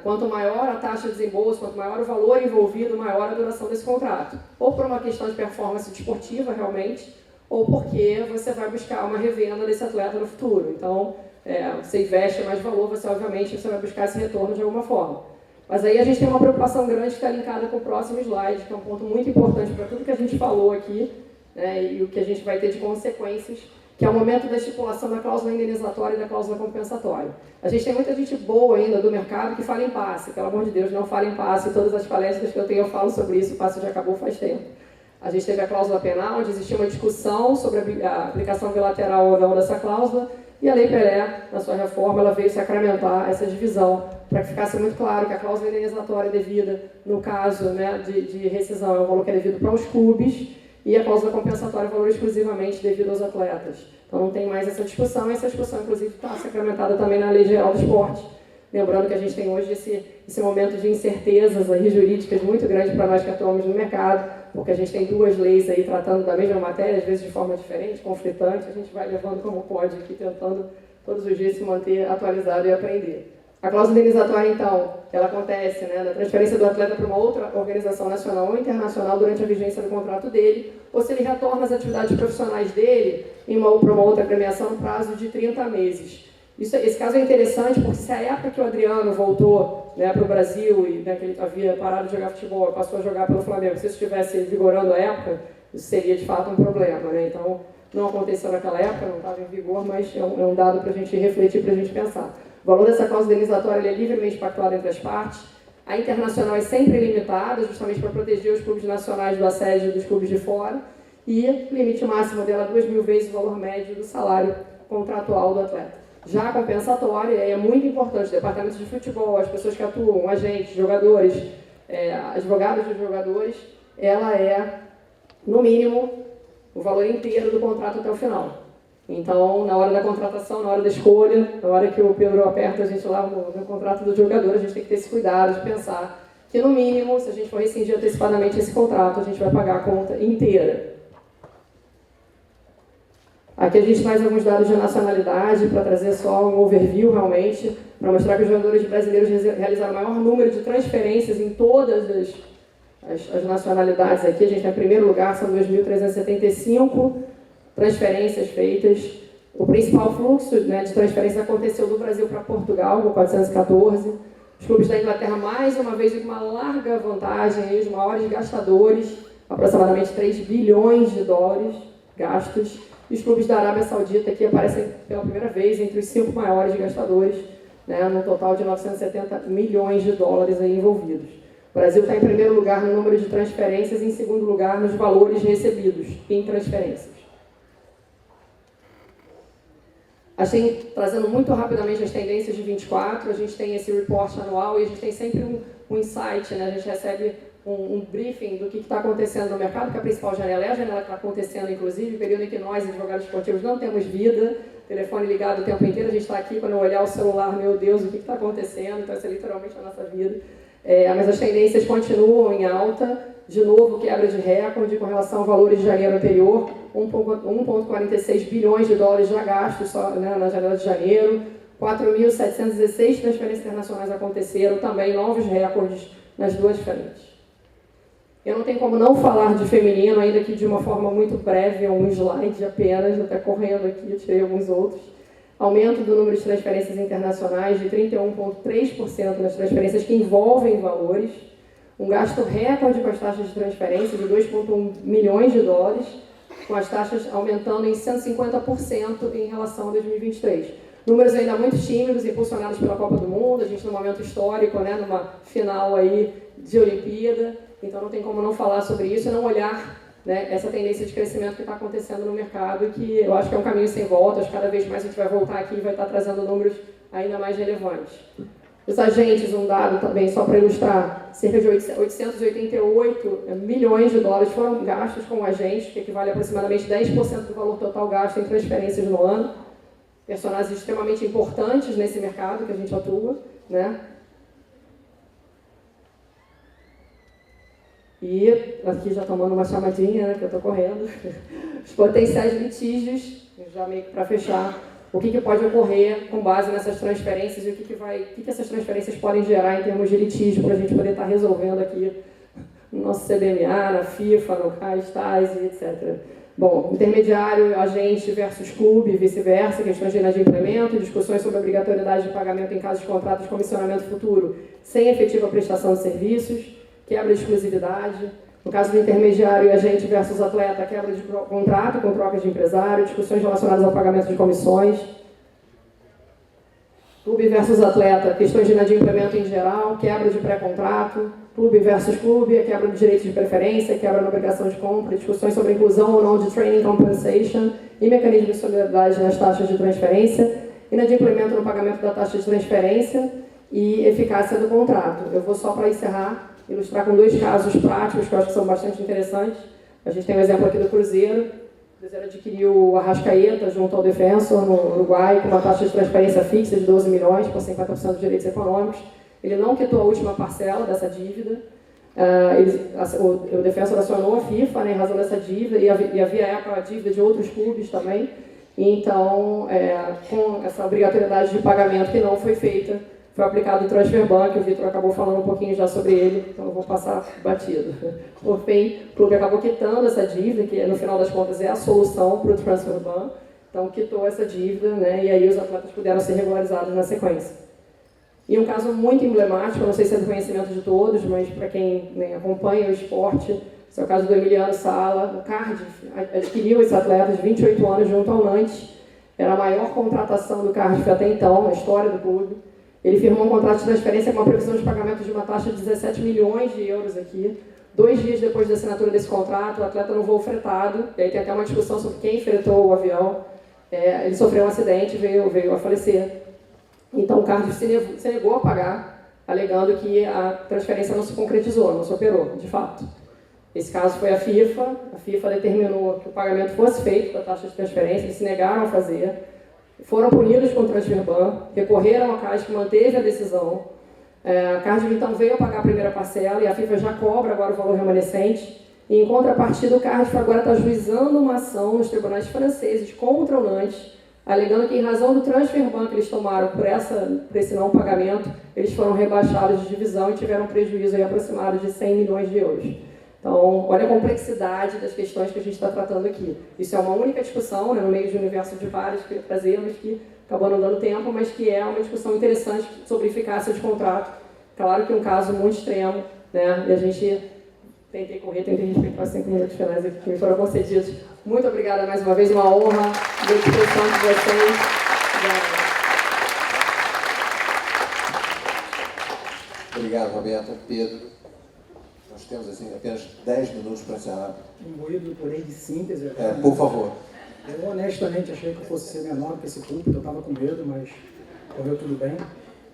Quanto maior a taxa de desembolso, quanto maior o valor envolvido, maior a duração desse contrato. Ou por uma questão de performance desportiva, realmente, ou porque você vai buscar uma revenda desse atleta no futuro. Então, você investe mais valor, você obviamente vai buscar esse retorno de alguma forma. Mas aí a gente tem uma preocupação grande que está linkada com o próximo slide, que é um ponto muito importante para tudo que a gente falou aqui, né, e o que a gente vai ter de consequências, que é o momento da estipulação da cláusula indenizatória e da cláusula compensatória. A gente tem muita gente boa ainda do mercado que fala em passe. Pelo amor de Deus, não fala em passe. Todas as palestras que eu tenho eu falo sobre isso, o passe já acabou faz tempo. A gente teve a cláusula penal, onde existia uma discussão sobre a aplicação bilateral ou não dessa cláusula, e a Lei Pelé, na sua reforma, ela veio sacramentar essa divisão, para que ficasse muito claro que a cláusula indenizatória devida, no caso, né, de rescisão, é um valor que é devido para os clubes, e a cláusula compensatória é valor exclusivamente devido aos atletas. Então não tem mais essa discussão inclusive está sacramentada também na Lei Geral do Esporte. Lembrando que a gente tem hoje esse momento de incertezas aí jurídicas muito grande para nós que atuamos no mercado, porque a gente tem duas leis aí tratando da mesma matéria, às vezes de forma diferente, conflitante, a gente vai levando como pode aqui, tentando todos os dias se manter atualizado e aprender. A cláusula indenizatória, então, ela acontece, né, na transferência do atleta para uma outra organização nacional ou internacional durante a vigência do contrato dele, ou se ele retorna às atividades profissionais dele para uma outra premiação no prazo de 30 meses. Esse caso é interessante porque se a época que o Adriano voltou, né, para o Brasil e, né, que ele havia parado de jogar futebol e passou a jogar pelo Flamengo, se isso estivesse vigorando a época, isso seria de fato um problema, né? Então, não aconteceu naquela época, não estava em vigor, mas é um dado para a gente refletir, para a gente pensar. O valor dessa cláusula indenizatória é livremente pactuado entre as partes. A internacional é sempre limitada, justamente para proteger os clubes nacionais do assédio dos clubes de fora. E o limite máximo dela é 2.000 vezes o valor médio do salário contratual do atleta. Já a compensatória é muito importante. Departamentos de futebol, as pessoas que atuam, agentes, jogadores, advogados de jogadores, ela é, no mínimo, o valor inteiro do contrato até o final. Então, na hora da contratação, na hora da escolha, na hora que o Pedro aperta a gente lá no contrato do jogador, a gente tem que ter esse cuidado de pensar que, no mínimo, se a gente for rescindir antecipadamente esse contrato, a gente vai pagar a conta inteira. Aqui a gente traz alguns dados de nacionalidade para trazer só um overview, realmente, para mostrar que os jogadores brasileiros realizaram o maior número de transferências em todas as nacionalidades aqui. A gente está em primeiro lugar, são 2.375 transferências feitas. O principal fluxo, né, de transferências aconteceu do Brasil para Portugal, com 414. Os clubes da Inglaterra, mais uma vez, com uma larga vantagem, aí, os maiores gastadores, aproximadamente 3 bilhões de dólares gastos. E os clubes da Arábia Saudita, que aparecem pela primeira vez entre os 5 maiores gastadores, né, num total de 970 milhões de dólares aí envolvidos. O Brasil está em primeiro lugar no número de transferências e em segundo lugar nos valores recebidos em transferências. Trazendo muito rapidamente as tendências de 24, a gente tem esse report anual e a gente tem sempre um insight, né? A gente recebe um briefing do que está acontecendo no mercado, que a principal janela é a janela que está acontecendo, inclusive, o período em que nós, advogados esportivos, não temos vida, telefone ligado o tempo inteiro, a gente está aqui, quando eu olhar o celular, meu Deus, o que está acontecendo? Então, isso é literalmente a nossa vida. Mas as tendências continuam em alta, de novo, quebra de recorde com relação ao valor de janeiro anterior, 1,46 bilhões de dólares já gastos só, né, na janela de janeiro, 4.716 transferências internacionais aconteceram, também novos recordes nas duas frentes. Eu não tenho como não falar de feminino, ainda que de uma forma muito breve, um slide apenas, até correndo aqui, eu tirei alguns outros. Aumento do número de transferências internacionais de 31,3% nas transferências que envolvem valores, um gasto recorde com as taxas de transferência de 2,1 milhões de dólares, com as taxas aumentando em 150% em relação a 2023. Números ainda muito tímidos, impulsionados pela Copa do Mundo, a gente num momento histórico, né, numa final aí de Olimpíada, então não tem como não falar sobre isso e não olhar, né, essa tendência de crescimento que está acontecendo no mercado, que eu acho que é um caminho sem volta, acho que cada vez mais a gente vai voltar aqui e vai estar trazendo números ainda mais relevantes. Os agentes, um dado também, só para ilustrar, cerca de 888 milhões de dólares foram gastos com agentes, que equivale a aproximadamente 10% do valor total gasto em transferências no ano. Personagens extremamente importantes nesse mercado que a gente atua, né? E aqui já tomando uma chamadinha, né, que eu estou correndo, os potenciais litígios, já meio que para fechar, o que pode ocorrer com base nessas transferências e o que essas transferências podem gerar em termos de litígio para a gente poder estar resolvendo aqui no nosso CBMA, na FIFA, no CAIS, TAIS e etc. Bom, intermediário, agente versus clube e vice-versa, questões de inadimplemento, discussões sobre a obrigatoriedade de pagamento em caso de contrato de comissionamento futuro sem efetiva prestação de serviços, quebra de exclusividade. No caso do intermediário e agente versus atleta, quebra de contrato com trocas de empresário, discussões relacionadas ao pagamento de comissões. Clube versus atleta, questões de inadimplemento em geral, quebra de pré-contrato. Clube versus clube, a quebra do direito de preferência, quebra na obrigação de compra, discussões sobre inclusão ou não de training compensation e mecanismo de solidariedade nas taxas de transferência, inadimplemento no pagamento da taxa de transferência e eficácia do contrato. Eu vou só para encerrar ilustrar com dois casos práticos que eu acho que são bastante interessantes. A gente tem um exemplo aqui do Cruzeiro. O Cruzeiro adquiriu o Arrascaeta junto ao Defensor no Uruguai com uma taxa de transferência fixa de 12 milhões por 50% dos direitos econômicos. Ele não quitou a última parcela dessa dívida. O Defensor acionou a FIFA, né, em razão dessa dívida e havia a dívida de outros clubes também. Então, com essa obrigatoriedade de pagamento que não foi feita, foi aplicado o Transfer Ban, que o Vitor acabou falando um pouquinho já sobre ele, então eu vou passar batido. Por fim, o clube acabou quitando essa dívida, que no final das contas é a solução para o Transfer Ban, então quitou essa dívida, né, e aí os atletas puderam ser regularizados na sequência. E um caso muito emblemático, não sei se é do conhecimento de todos, mas para quem, né, acompanha o esporte, esse é o caso do Emiliano Sala. O Cardiff adquiriu esse atleta de 28 anos junto ao Nantes, era a maior contratação do Cardiff até então, na história do clube. Ele firmou um contrato de transferência com uma previsão de pagamento de uma taxa de 17 milhões de euros aqui. 2 dias depois da assinatura desse contrato, o atleta no voo fretado, e aí tem até uma discussão sobre quem fretou o avião, ele sofreu um acidente e veio a falecer. Então o Cardiff se negou a pagar, alegando que a transferência não se concretizou, não se operou, de fato. Esse caso foi a FIFA determinou que o pagamento fosse feito da taxa de transferência, eles se negaram a fazer. Foram punidos com o Transfer Ban, recorreram ao CAIS, que manteve a decisão. A Cardiff, então, veio a pagar a primeira parcela e a FIFA já cobra agora o valor remanescente. E, em contrapartida, o Cardiff agora está ajuizando uma ação nos tribunais franceses contra o Nantes, alegando que, em razão do Transfer Ban que eles tomaram por esse não pagamento, eles foram rebaixados de divisão e tiveram um prejuízo aí aproximado de 100 milhões de euros. Então, olha a complexidade das questões que a gente está tratando aqui. Isso é uma única discussão, né, no meio de um universo de várias que trazemos, que acabou não dando tempo, mas que é uma discussão interessante sobre eficácia de contrato. Claro que é um caso muito extremo, né, e a gente tentei respeitar os 5 minutos finais aqui que me foram concedidos. Muito obrigada mais uma vez, uma honra ver a expressão de vocês. Obrigado, Roberta. Pedro. Nós temos assim, apenas 10 minutos para encerrar. Imbuído por aí de síntese. Por favor. Eu honestamente achei que eu fosse ser menor que esse púlpito, eu estava com medo, mas correu tudo bem.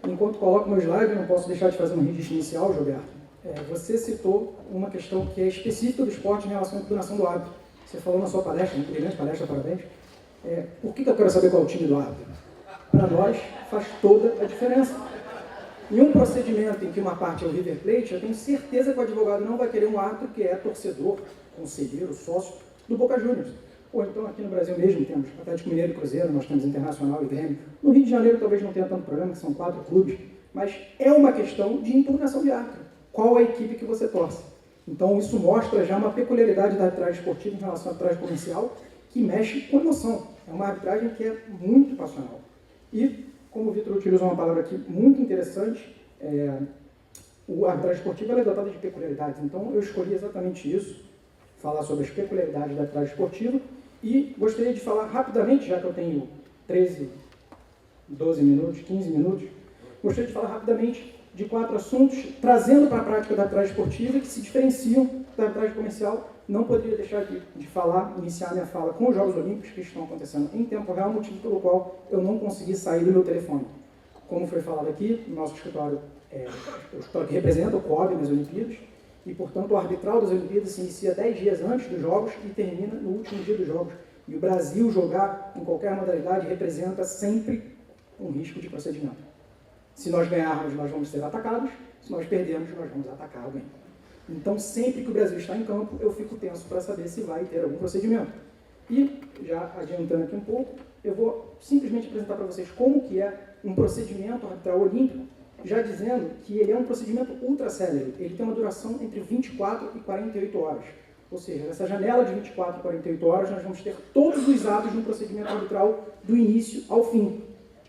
Enquanto coloco meu slide, eu não posso deixar de fazer um registro inicial, Gilberto. Você citou uma questão que é específica do esporte em relação à duração do hábito. Você falou na sua palestra, uma brilhante palestra, parabéns, Por que eu quero saber qual é o time do árbitro? Para nós, faz toda a diferença. Em um procedimento em que uma parte é o River Plate, eu tenho certeza que o advogado não vai querer um árbitro que é torcedor, conselheiro, sócio do Boca Juniors. Ou então aqui no Brasil mesmo temos Atlético Mineiro e Cruzeiro, nós temos Internacional e Grêmio. No Rio de Janeiro talvez não tenha tanto problema, que são 4 clubes, mas é uma questão de impugnação de árbitro. Qual a equipe que você torce? Então isso mostra já uma peculiaridade da arbitragem esportiva em relação à arbitragem comercial, que mexe com emoção. É uma arbitragem que é muito passional. E, como o Vitor utilizou uma palavra aqui muito interessante, a arbitragem esportiva ela é dotada de peculiaridades. Então eu escolhi exatamente isso, falar sobre as peculiaridades da arbitragem esportiva, e gostaria de falar rapidamente, já que eu tenho 13, 12 minutos, 15 minutos, gostaria de falar rapidamente de 4 assuntos, trazendo para a prática da arbitragem esportiva que se diferenciam da arbitragem comercial. Não poderia deixar de iniciar minha fala com os Jogos Olímpicos que estão acontecendo em tempo real, motivo pelo qual eu não consegui sair do meu telefone. Como foi falado aqui, o nosso escritório o escritório que representa o COB nas Olimpíadas, e, portanto, o arbitral das Olimpíadas se inicia 10 dias antes dos Jogos e termina no último dia dos Jogos. E o Brasil jogar em qualquer modalidade representa sempre um risco de procedimento. Se nós ganharmos, nós vamos ser atacados. Se nós perdermos, nós vamos atacar alguém. Então, sempre que o Brasil está em campo, eu fico tenso para saber se vai ter algum procedimento. E, já adiantando aqui um pouco, eu vou simplesmente apresentar para vocês como que é um procedimento arbitral olímpico, já dizendo que ele é um procedimento ultracélere. Ele tem uma duração entre 24 e 48 horas. Ou seja, nessa janela de 24 e 48 horas, nós vamos ter todos os atos de um procedimento arbitral do início ao fim.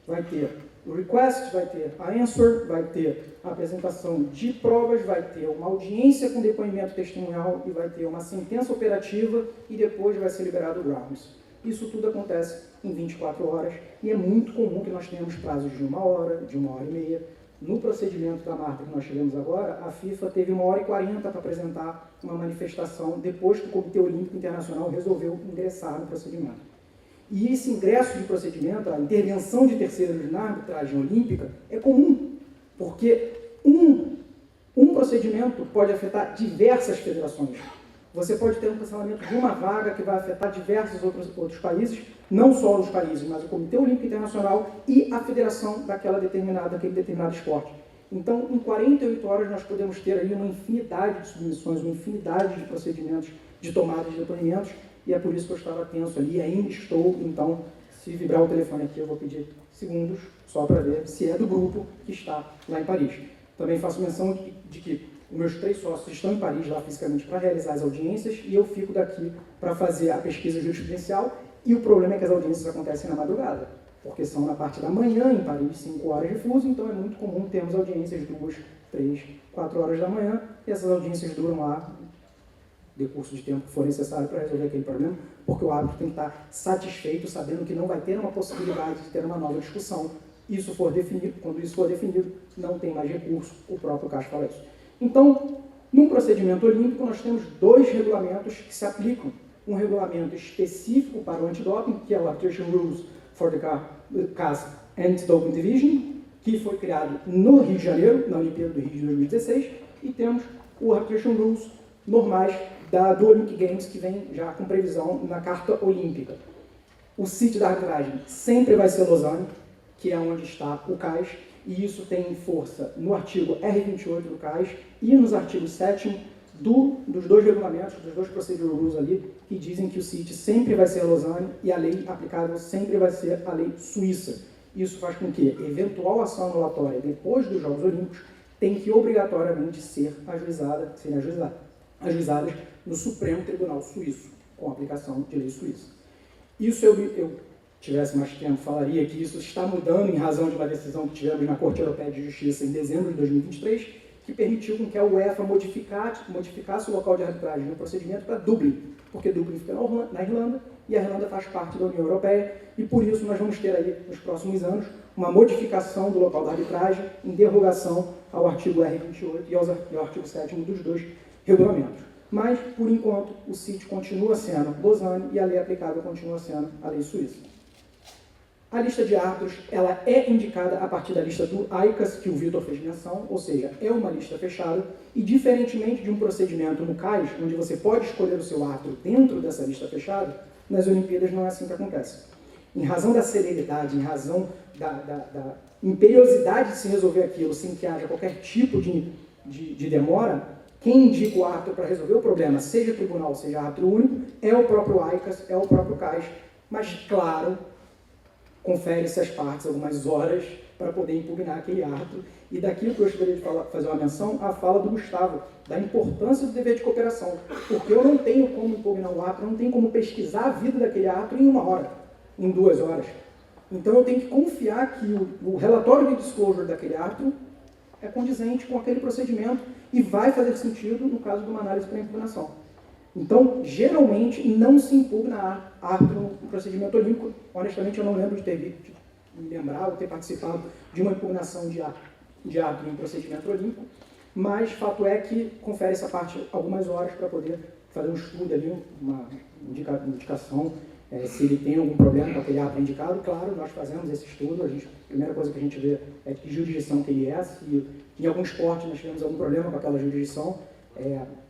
Vai ter o request, vai ter a answer, vai ter a apresentação de provas, vai ter uma audiência com depoimento testemunhal e vai ter uma sentença operativa e depois vai ser liberado o grounds. Isso tudo acontece em 24 horas e é muito comum que nós tenhamos prazos de 1 hora, de 1 hora e meia. No procedimento da Marta que nós tivemos agora, a FIFA teve 1 hora e 40 para apresentar uma manifestação depois que o Comitê Olímpico Internacional resolveu ingressar no procedimento. E esse ingresso de procedimento, a intervenção de terceiros na arbitragem olímpica, é comum, porque um procedimento pode afetar diversas federações. Você pode ter um cancelamento de uma vaga que vai afetar diversos outros países, não só os países, mas o Comitê Olímpico Internacional e a federação daquele determinado esporte. Então, em 48 horas, nós podemos ter aí uma infinidade de submissões, uma infinidade de procedimentos de tomada de depoimentos, e é por isso que eu estava tenso ali, e ainda estou. Então, se vibrar o telefone aqui, eu vou pedir segundos, só para ver se é do grupo que está lá em Paris. Também faço menção de que os meus 3 sócios estão em Paris, lá fisicamente, para realizar as audiências, e eu fico daqui para fazer a pesquisa jurisprudencial, e o problema é que as audiências acontecem na madrugada, porque são na parte da manhã em Paris, 5 horas de fuso, então é muito comum termos audiências 2, 3, 4 horas da manhã, e essas audiências duram lá decurso de tempo que for necessário para resolver aquele problema, porque o árbitro tem que estar satisfeito, sabendo que não vai ter uma possibilidade de ter uma nova discussão. Isso for definido, quando isso for definido, não tem mais recurso, o próprio CAS fala isso. Então, num procedimento olímpico, nós temos 2 regulamentos que se aplicam. Um regulamento específico para o antidoping, que é o Arbitration Rules for the CAS Anti-Doping Division, que foi criado no Rio de Janeiro, na Olimpíada do Rio de 2016, e temos o Arbitration Rules normais do Olympic Games, que vem já com previsão na Carta Olímpica. O sítio da arbitragem sempre vai ser Lausanne, que é onde está o CAS, e isso tem força no artigo R28 do CAS e nos artigos 7º dos 2 regulamentos, dos 2 procedural rules ali, que dizem que o sítio sempre vai ser Lausanne e a lei aplicável sempre vai ser a lei suíça. Isso faz com que eventual ação anulatória depois dos Jogos Olímpicos tem que obrigatoriamente ser ajuizadas no Supremo Tribunal Suíço, com aplicação de lei suíça. Isso eu tivesse mais tempo, falaria que isso está mudando em razão de uma decisão que tivemos na Corte Europeia de Justiça em dezembro de 2023, que permitiu com que a UEFA modificasse o local de arbitragem no procedimento para Dublin, porque Dublin fica na Irlanda e a Irlanda faz parte da União Europeia, e por isso nós vamos ter aí, nos próximos anos, uma modificação do local da arbitragem em derrogação ao artigo R28 e ao artigo 7º dos 2 regulamentos. Mas, por enquanto, o sítio continua sendo Lausanne e a lei aplicável continua sendo a lei suíça. A lista de árbitros ela é indicada a partir da lista do AICAS, que o Vitor fez menção, ou seja, é uma lista fechada, e diferentemente de um procedimento no CAS, onde você pode escolher o seu árbitro dentro dessa lista fechada, nas Olimpíadas não é assim que acontece. em razão da celeridade, em razão da imperiosidade de se resolver aquilo sem que haja qualquer tipo de demora, quem indica o árbitro para resolver o problema, seja tribunal, seja árbitro único, é o próprio AICAS, é o próprio CAS, mas, claro, confere-se às partes algumas horas para poder impugnar aquele árbitro. E daqui eu gostaria de fazer uma menção à fala do Gustavo, da importância do dever de cooperação, porque eu não tenho como impugnar o árbitro, eu não tenho como pesquisar a vida daquele árbitro em 1 hora, em 2 horas. Então eu tenho que confiar que o relatório de disclosure daquele árbitro é condizente com aquele procedimento e vai fazer sentido no caso de uma análise para impugnação. Então, geralmente, não se impugna árbitro no procedimento olímpico. Honestamente, eu não lembro de me lembrar ou ter participado de uma impugnação de árbitro em procedimento olímpico, mas fato é que confere essa parte algumas horas para poder fazer um estudo ali, uma indicação, se ele tem algum problema com aquele árbitro indicado. Claro, nós fazemos esse estudo, a primeira coisa que a gente vê é que jurisdição que ele é, se em algum esporte nós tivemos algum problema com aquela jurisdição.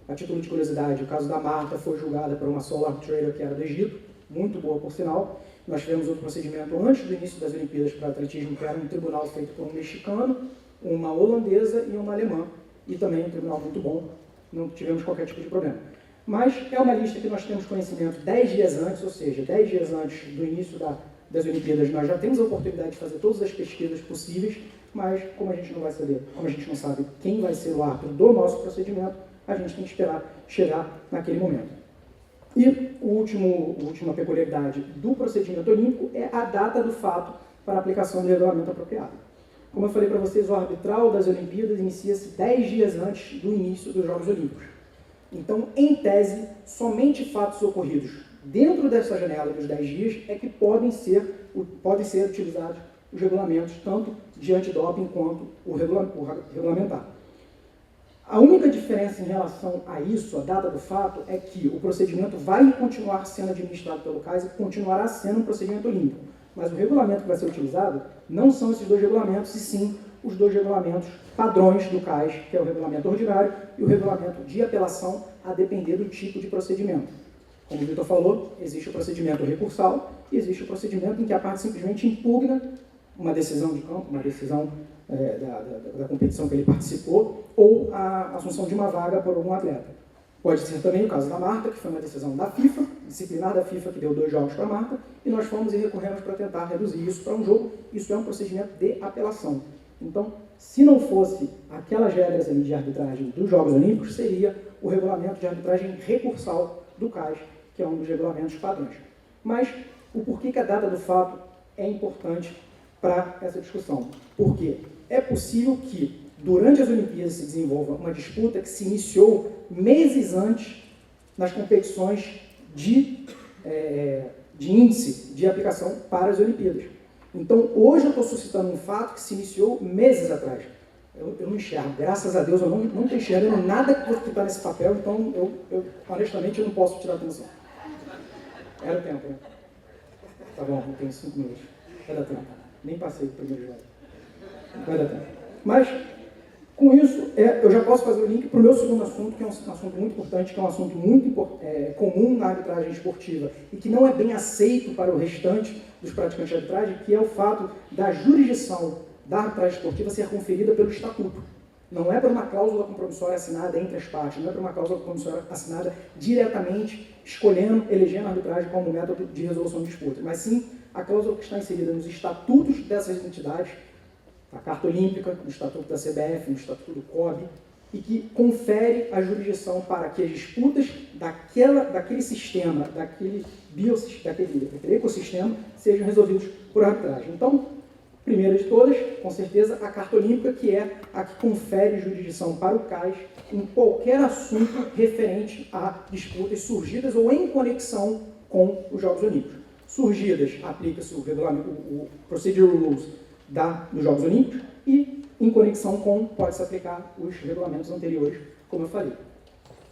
A título de curiosidade, o caso da Marta foi julgada por uma solo arbitrator que era do Egito, muito boa por sinal. Nós tivemos outro procedimento antes do início das Olimpíadas para atletismo, que era um tribunal feito por um mexicano, uma holandesa e uma alemã, e também um tribunal muito bom, não tivemos qualquer tipo de problema. Mas é uma lista que nós temos conhecimento 10 dias antes, ou seja, 10 dias antes do início das Olimpíadas, nós já temos a oportunidade de fazer todas as pesquisas possíveis, mas como a gente não vai saber, como a gente não sabe quem vai ser o árbitro do nosso procedimento, a gente tem que esperar chegar naquele momento. E a última peculiaridade do procedimento olímpico é a data do fato para a aplicação do regulamento apropriado. Como eu falei para vocês, o arbitral das Olimpíadas inicia-se 10 dias antes do início dos Jogos Olímpicos. Então, em tese, somente fatos ocorridos dentro dessa janela dos 10 dias é que podem ser utilizados os regulamentos, tanto de antidoping quanto o regulamentar. A única diferença em relação a isso, a data do fato, é que o procedimento vai continuar sendo administrado pelo CAS e continuará sendo um procedimento olímpico. Mas o regulamento que vai ser utilizado não são esses 2 regulamentos, e sim os 2 regulamentos padrões do CAS, que é o regulamento ordinário e o regulamento de apelação, a depender do tipo de procedimento. Como o Vitor falou, existe o procedimento recursal e existe o procedimento em que a parte simplesmente impugna uma decisão de campo, uma decisão da competição que ele participou, ou a assunção de uma vaga por algum atleta. Pode ser também o caso da Marta, que foi uma decisão da FIFA, disciplinar da FIFA, que deu 2 jogos para a Marta, e nós fomos e recorremos para tentar reduzir isso para um jogo. Isso é um procedimento de apelação. Então, se não fosse aquelas regras ali de arbitragem dos Jogos Olímpicos, seria o regulamento de arbitragem recursal do CAS, que é um dos regulamentos padrões. Mas o porquê que a data do fato é importante para essa discussão? Porque é possível que, durante as Olimpíadas, se desenvolva uma disputa que se iniciou meses antes nas competições de índice de aplicação para as Olimpíadas. Então, hoje eu estou suscitando um fato que se iniciou meses atrás. Eu não enxergo, graças a Deus, eu não estou enxergando nada que está nesse papel, então, honestamente, eu não posso tirar atenção. Era o tempo, né? Tá bom, eu tenho 5 minutos. Vai dar tempo. Nem passei o primeiro jogo. Vai dar tempo. Mas, com isso, eu já posso fazer o link para o meu segundo assunto, que é um assunto muito importante, que é um assunto muito comum na arbitragem esportiva e que não é bem aceito para o restante dos praticantes de arbitragem, que é o fato da jurisdição da arbitragem esportiva ser conferida pelo estatuto. Não é por uma cláusula compromissória assinada entre as partes, não é por uma cláusula compromissória assinada diretamente, elegendo a arbitragem como método de resolução de disputas, mas sim a cláusula que está inserida nos estatutos dessas entidades, na Carta Olímpica, no Estatuto da CBF, no Estatuto do COB, e que confere a jurisdição para que as disputas daquele sistema, daquele ecossistema, sejam resolvidas por arbitragem. Então, primeira de todas, com certeza, a Carta Olímpica, que é a que confere jurisdição para o CAS em qualquer assunto referente a disputas surgidas ou em conexão com os Jogos Olímpicos. Surgidas, aplica-se o Procedural Rules dos Jogos Olímpicos e, em conexão com, pode-se aplicar os regulamentos anteriores, como eu falei.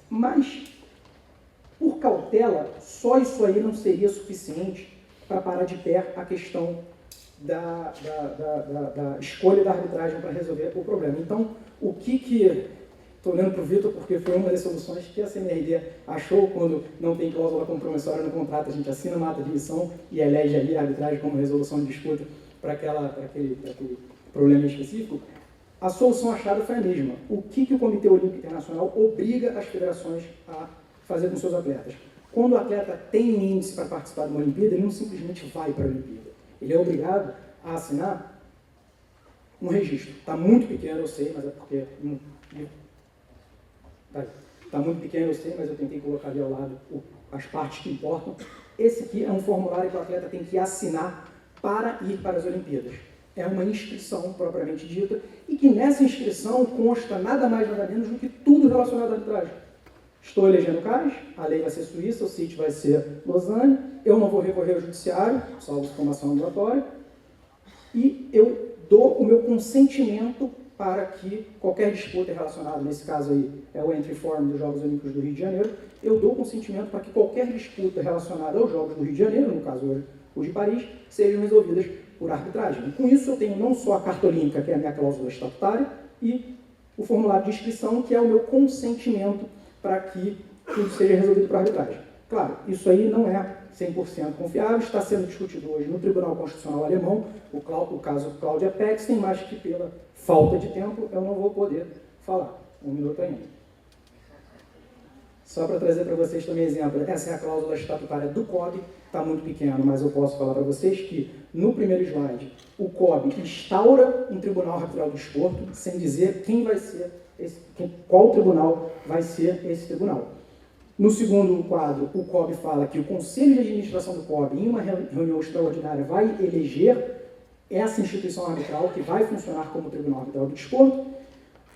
Mas, por cautela, só isso aí não seria suficiente para parar de pé a questão da escolha da arbitragem para resolver o problema. Então, o que estou olhando para o Vitor porque foi uma das soluções que a CNRD achou quando não tem cláusula compromissória no contrato, a gente assina uma ata de missão e elege ali a arbitragem como resolução de disputa para aquele problema específico. A solução achada foi a mesma. O que o Comitê Olímpico Internacional obriga as federações a fazer com seus atletas? Quando o atleta tem um índice para participar de uma Olimpíada, ele não simplesmente vai para a Olimpíada. Ele é obrigado a assinar um registro. Está muito pequeno, eu sei, mas é porque... Está muito pequeno, eu sei, mas eu tentei colocar ali ao lado as partes que importam. Esse aqui é um formulário que o atleta tem que assinar para ir para as Olimpíadas. É uma inscrição propriamente dita, e que nessa inscrição consta nada mais nada menos do que tudo relacionado à arbitragem. Estou elegendo caras, a lei vai ser suíça, o sítio vai ser Lausanne, eu não vou recorrer ao judiciário, salvo formação ambulatória, e eu dou o meu consentimento para que qualquer disputa relacionada, nesse caso aí é o entry form dos Jogos Olímpicos do Rio de Janeiro, eu dou consentimento para que qualquer disputa relacionada aos Jogos do Rio de Janeiro, no caso hoje os de Paris, sejam resolvidas por arbitragem. E com isso eu tenho não só a carta olímpica, que é a minha cláusula estatutária, e o formulário de inscrição, que é o meu consentimento para que tudo seja resolvido por arbitragem. Claro, isso aí não é 100% confiável, está sendo discutido hoje no Tribunal Constitucional Alemão, o caso Cláudia Pexten, mas que pela falta de tempo eu não vou poder falar. Um minuto ainda. Só para trazer para vocês também exemplo, essa é a cláusula estatutária do COB, está muito pequeno, mas eu posso falar para vocês que no primeiro slide o COB instaura um tribunal arbitral do desporto, sem dizer quem vai ser qual tribunal vai ser esse tribunal. No segundo quadro, o COB fala que o Conselho de Administração do COB, em uma reunião extraordinária, vai eleger essa instituição arbitral que vai funcionar como Tribunal Arbitral do Desporto.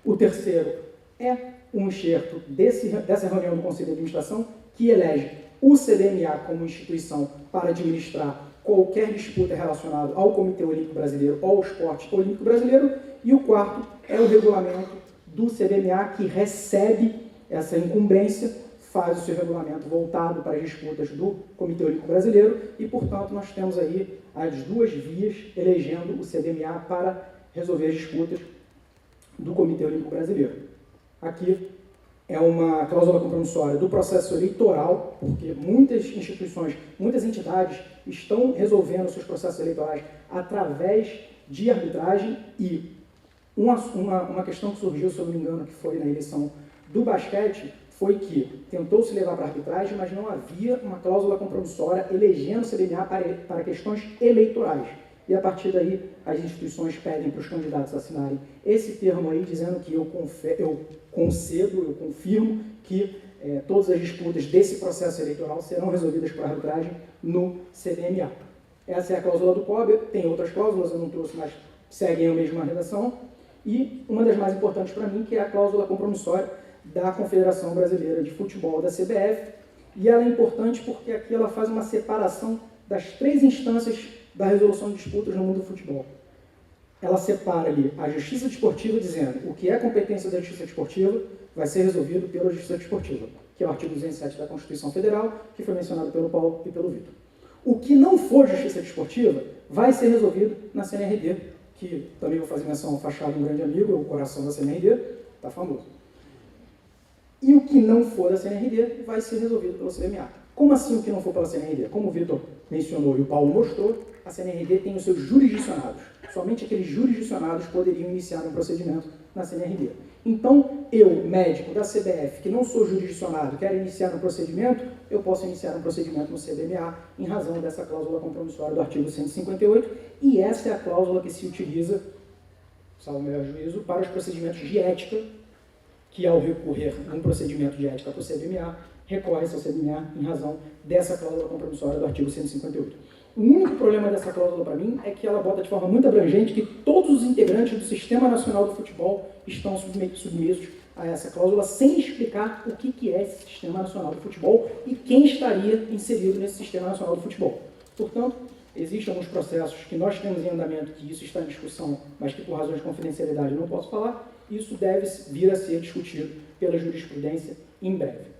O terceiro é um enxerto dessa reunião do Conselho de Administração que elege o CDMA como instituição para administrar qualquer disputa relacionada ao Comitê Olímpico Brasileiro ou ao Esporte Olímpico Brasileiro. E o quarto é o regulamento do CDMA que recebe essa incumbência, faz o seu regulamento voltado para as disputas do Comitê Olímpico Brasileiro e, portanto, nós temos aí as duas vias elegendo o CDMA para resolver as disputas do Comitê Olímpico Brasileiro. Aqui é uma cláusula compromissória do processo eleitoral, porque muitas instituições, muitas entidades estão resolvendo seus processos eleitorais através de arbitragem e uma questão que surgiu, se eu não me engano, que foi na eleição do basquete, foi que tentou-se levar para a arbitragem, mas não havia uma cláusula compromissória elegendo o CDMA para questões eleitorais. E a partir daí, as instituições pedem para os candidatos assinarem esse termo aí, dizendo que eu confirmo que todas as disputas desse processo eleitoral serão resolvidas por arbitragem no CDMA. Essa é a cláusula do COB, tem outras cláusulas, eu não trouxe, mas seguem a mesma redação. E uma das mais importantes para mim, que é a cláusula compromissória da Confederação Brasileira de Futebol, da CBF, e ela é importante porque aqui ela faz uma separação das três instâncias da resolução de disputas no mundo do futebol. Ela separa ali a justiça desportiva, dizendo o que é competência da justiça desportiva vai ser resolvido pela justiça desportiva, que é o artigo 207 da Constituição Federal, que foi mencionado pelo Paulo e pelo Vitor. O que não for justiça desportiva vai ser resolvido na CNRD, que também vou fazer menção ao Fachado, um grande amigo, o coração da CNRD, está famoso. E o que não for da CNRD vai ser resolvido pelo CDMA. Como assim o que não for pela CNRD? Como o Vitor mencionou e o Paulo mostrou, a CNRD tem os seus jurisdicionados. Somente aqueles jurisdicionados poderiam iniciar um procedimento na CNRD. Então, eu, médico da CBF, que não sou jurisdicionado, quero iniciar um procedimento, eu posso iniciar um procedimento no CDMA em razão dessa cláusula compromissória do artigo 158, e essa é a cláusula que se utiliza, salvo o meu juízo, para os procedimentos de ética, que ao recorrer a um procedimento de ética para o CDMA, recorre-se ao CDMA em razão dessa cláusula compromissória do artigo 158. O único problema dessa cláusula para mim é que ela bota de forma muito abrangente que todos os integrantes do Sistema Nacional do Futebol estão submissos a essa cláusula, sem explicar o que é esse Sistema Nacional do Futebol e quem estaria inserido nesse Sistema Nacional do Futebol. Portanto, existem alguns processos que nós temos em andamento, que isso está em discussão, mas que por razões de confidencialidade eu não posso falar. Isso deve vir a ser discutido pela jurisprudência em breve.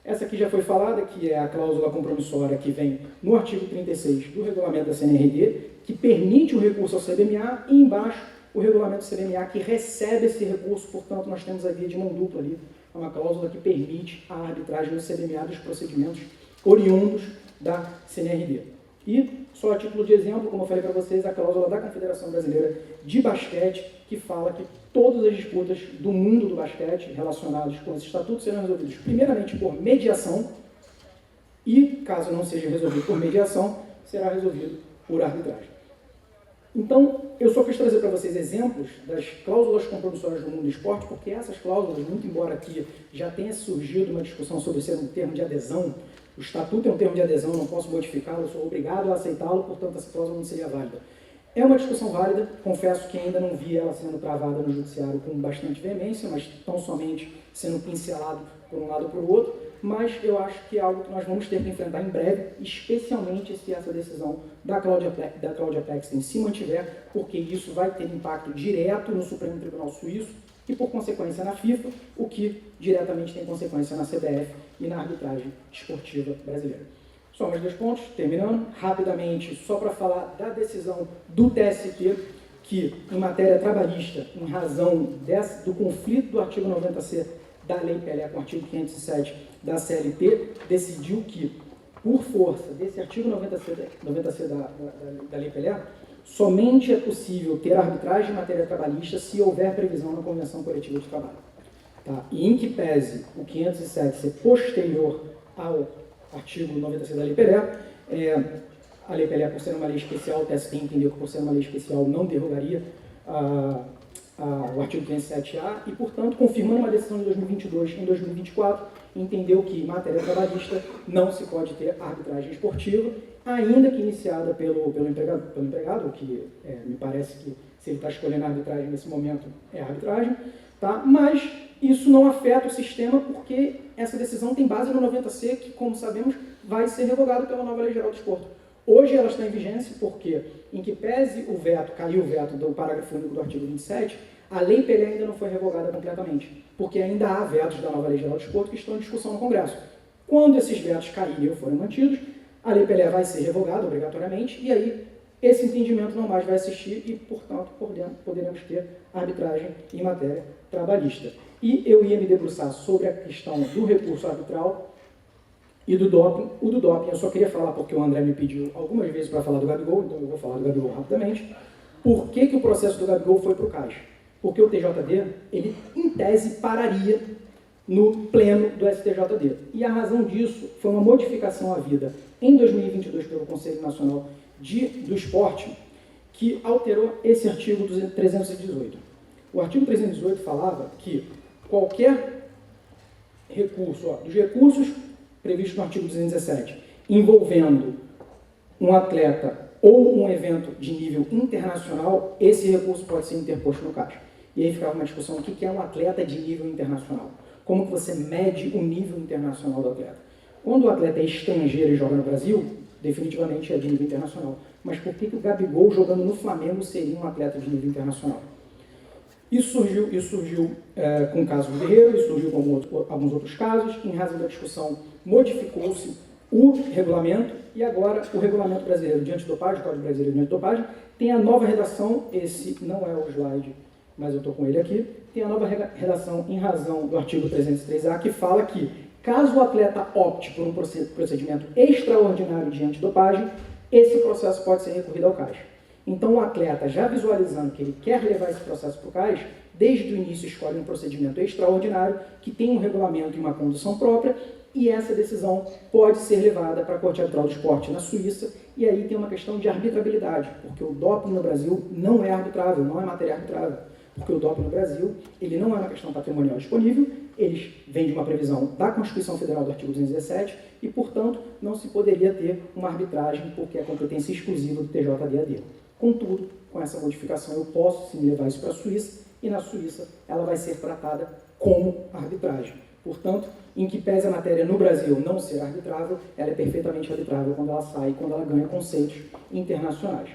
Essa aqui já foi falada, que é a cláusula compromissória que vem no artigo 36 do regulamento da CNRD, que permite o recurso ao CDMA, e embaixo o regulamento do CBMA que recebe esse recurso, portanto, nós temos a via de mão dupla ali, uma cláusula que permite a arbitragem no CBMA dos procedimentos oriundos da CNRD. E, só a título de exemplo, como eu falei para vocês, a cláusula da Confederação Brasileira de Basquete, que fala que todas as disputas do mundo do basquete relacionadas com esse estatuto serão resolvidas primeiramente por mediação e, caso não seja resolvido por mediação, será resolvido por arbitragem. Então, eu só quis trazer para vocês exemplos das cláusulas compromissórias do mundo do esporte, porque essas cláusulas, muito embora aqui já tenha surgido uma discussão sobre ser um termo de adesão, o estatuto é um termo de adesão, não posso modificá-lo, sou obrigado a aceitá-lo, portanto, essa cláusula não seria válida. É uma discussão válida, confesso que ainda não vi ela sendo travada no judiciário com bastante veemência, mas tão somente sendo pincelado por um lado ou por outro, mas eu acho que é algo que nós vamos ter que enfrentar em breve, especialmente se essa decisão da Cláudia Pexten se mantiver, porque isso vai ter impacto direto no Supremo Tribunal Suíço e, por consequência, na FIFA, o que diretamente tem consequência na CBF e na arbitragem esportiva brasileira. Só mais 2 pontos, terminando, rapidamente, só para falar da decisão do TST, que, em matéria trabalhista, em razão do conflito do artigo 90C da Lei Pelé com o artigo 507 da CLT, decidiu que, por força desse artigo 90C da Lei Pelé, somente é possível ter arbitragem em matéria trabalhista se houver previsão na Convenção Coletiva de Trabalho. Tá? E em que pese o 507 ser posterior ao artigo 90C da Lei Pelé, a Lei Pelé, por ser uma lei especial, o TST entendeu que por ser uma lei especial não derrogaria o artigo 507A e, portanto, confirmando uma decisão de 2022 em 2024, entendeu que em matéria trabalhista não se pode ter arbitragem esportiva, ainda que iniciada pelo empregado, o que me parece que se ele está escolhendo a arbitragem nesse momento é a arbitragem, tá? Mas isso não afeta o sistema porque essa decisão tem base no 90C, que, como sabemos, vai ser revogado pela nova Lei Geral do Desporto. Hoje ela está em vigência porque, em que pese o veto, caiu o veto do parágrafo único do artigo 27, a Lei Pelé ainda não foi revogada completamente, porque ainda há vetos da nova Lei Geral do Desporto que estão em discussão no Congresso. Quando esses vetos caírem ou forem mantidos, a Lei Pelé vai ser revogada obrigatoriamente e aí esse entendimento não mais vai existir e, portanto, poderemos ter arbitragem em matéria trabalhista. E eu ia me debruçar sobre a questão do recurso arbitral e do doping. O do doping eu só queria falar porque o André me pediu algumas vezes para falar do Gabigol, então eu vou falar do Gabigol rapidamente. Por que o processo do Gabigol foi para o CAS? Porque o TJD, ele, em tese, pararia no pleno do STJD. E a razão disso foi uma modificação à vida em 2022 pelo Conselho Nacional do Esporte, que alterou esse artigo 318. O artigo 318 falava que qualquer recurso, dos recursos previstos no artigo 217, envolvendo um atleta ou um evento de nível internacional, esse recurso pode ser interposto no CAS. E aí ficava uma discussão, o que é um atleta de nível internacional? Como que você mede o nível internacional do atleta? Quando o atleta é estrangeiro e joga no Brasil, definitivamente é de nível internacional. Mas por que o Gabigol jogando no Flamengo seria um atleta de nível internacional? Isso surgiu com o caso do Guerreiro, isso surgiu com alguns outros casos. Em razão da discussão, modificou-se o regulamento e agora o regulamento brasileiro de antidopagem, o Código Brasileiro de Antidopagem, tem a nova redação, esse não é o slide, mas eu estou com ele aqui, tem a nova redação em razão do artigo 303A, que fala que, caso o atleta opte por um procedimento extraordinário de antidopagem, esse processo pode ser recorrido ao CAS. Então, o atleta, já visualizando que ele quer levar esse processo para o CAS, desde o início escolhe um procedimento extraordinário que tem um regulamento e uma condução própria, e essa decisão pode ser levada para a Corte Arbitral do Esporte na Suíça, e aí tem uma questão de arbitrabilidade, porque o doping no Brasil não é arbitrável, não é matéria arbitrável, porque o doping no Brasil, ele não é uma questão patrimonial disponível, ele vem de uma previsão da Constituição Federal do artigo 217 e, portanto, não se poderia ter uma arbitragem porque é competência exclusiva do TJD-AD. Contudo, com essa modificação, eu posso sim levar isso para a Suíça e na Suíça ela vai ser tratada como arbitragem. Portanto, em que pese a matéria no Brasil não ser arbitrável, ela é perfeitamente arbitrável quando ela sai, quando ela ganha conceitos internacionais.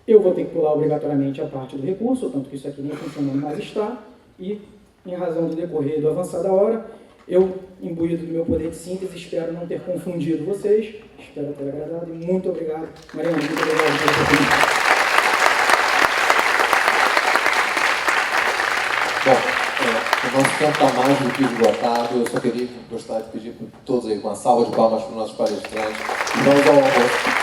Eu vou ter que pular obrigatoriamente a parte do recurso, tanto que isso aqui nem funcionando mais está, e, em razão do decorrer do avançar da hora, eu, imbuído do meu poder de síntese, espero não ter confundido vocês, espero ter agradado, e muito obrigado. Mariana, muito obrigado pela oportunidade. o nosso tempo está mais do que esgotado. Eu só gostaria de pedir para todos aí uma salva de palmas para os nossos palestrantes. E vamos ao almoço.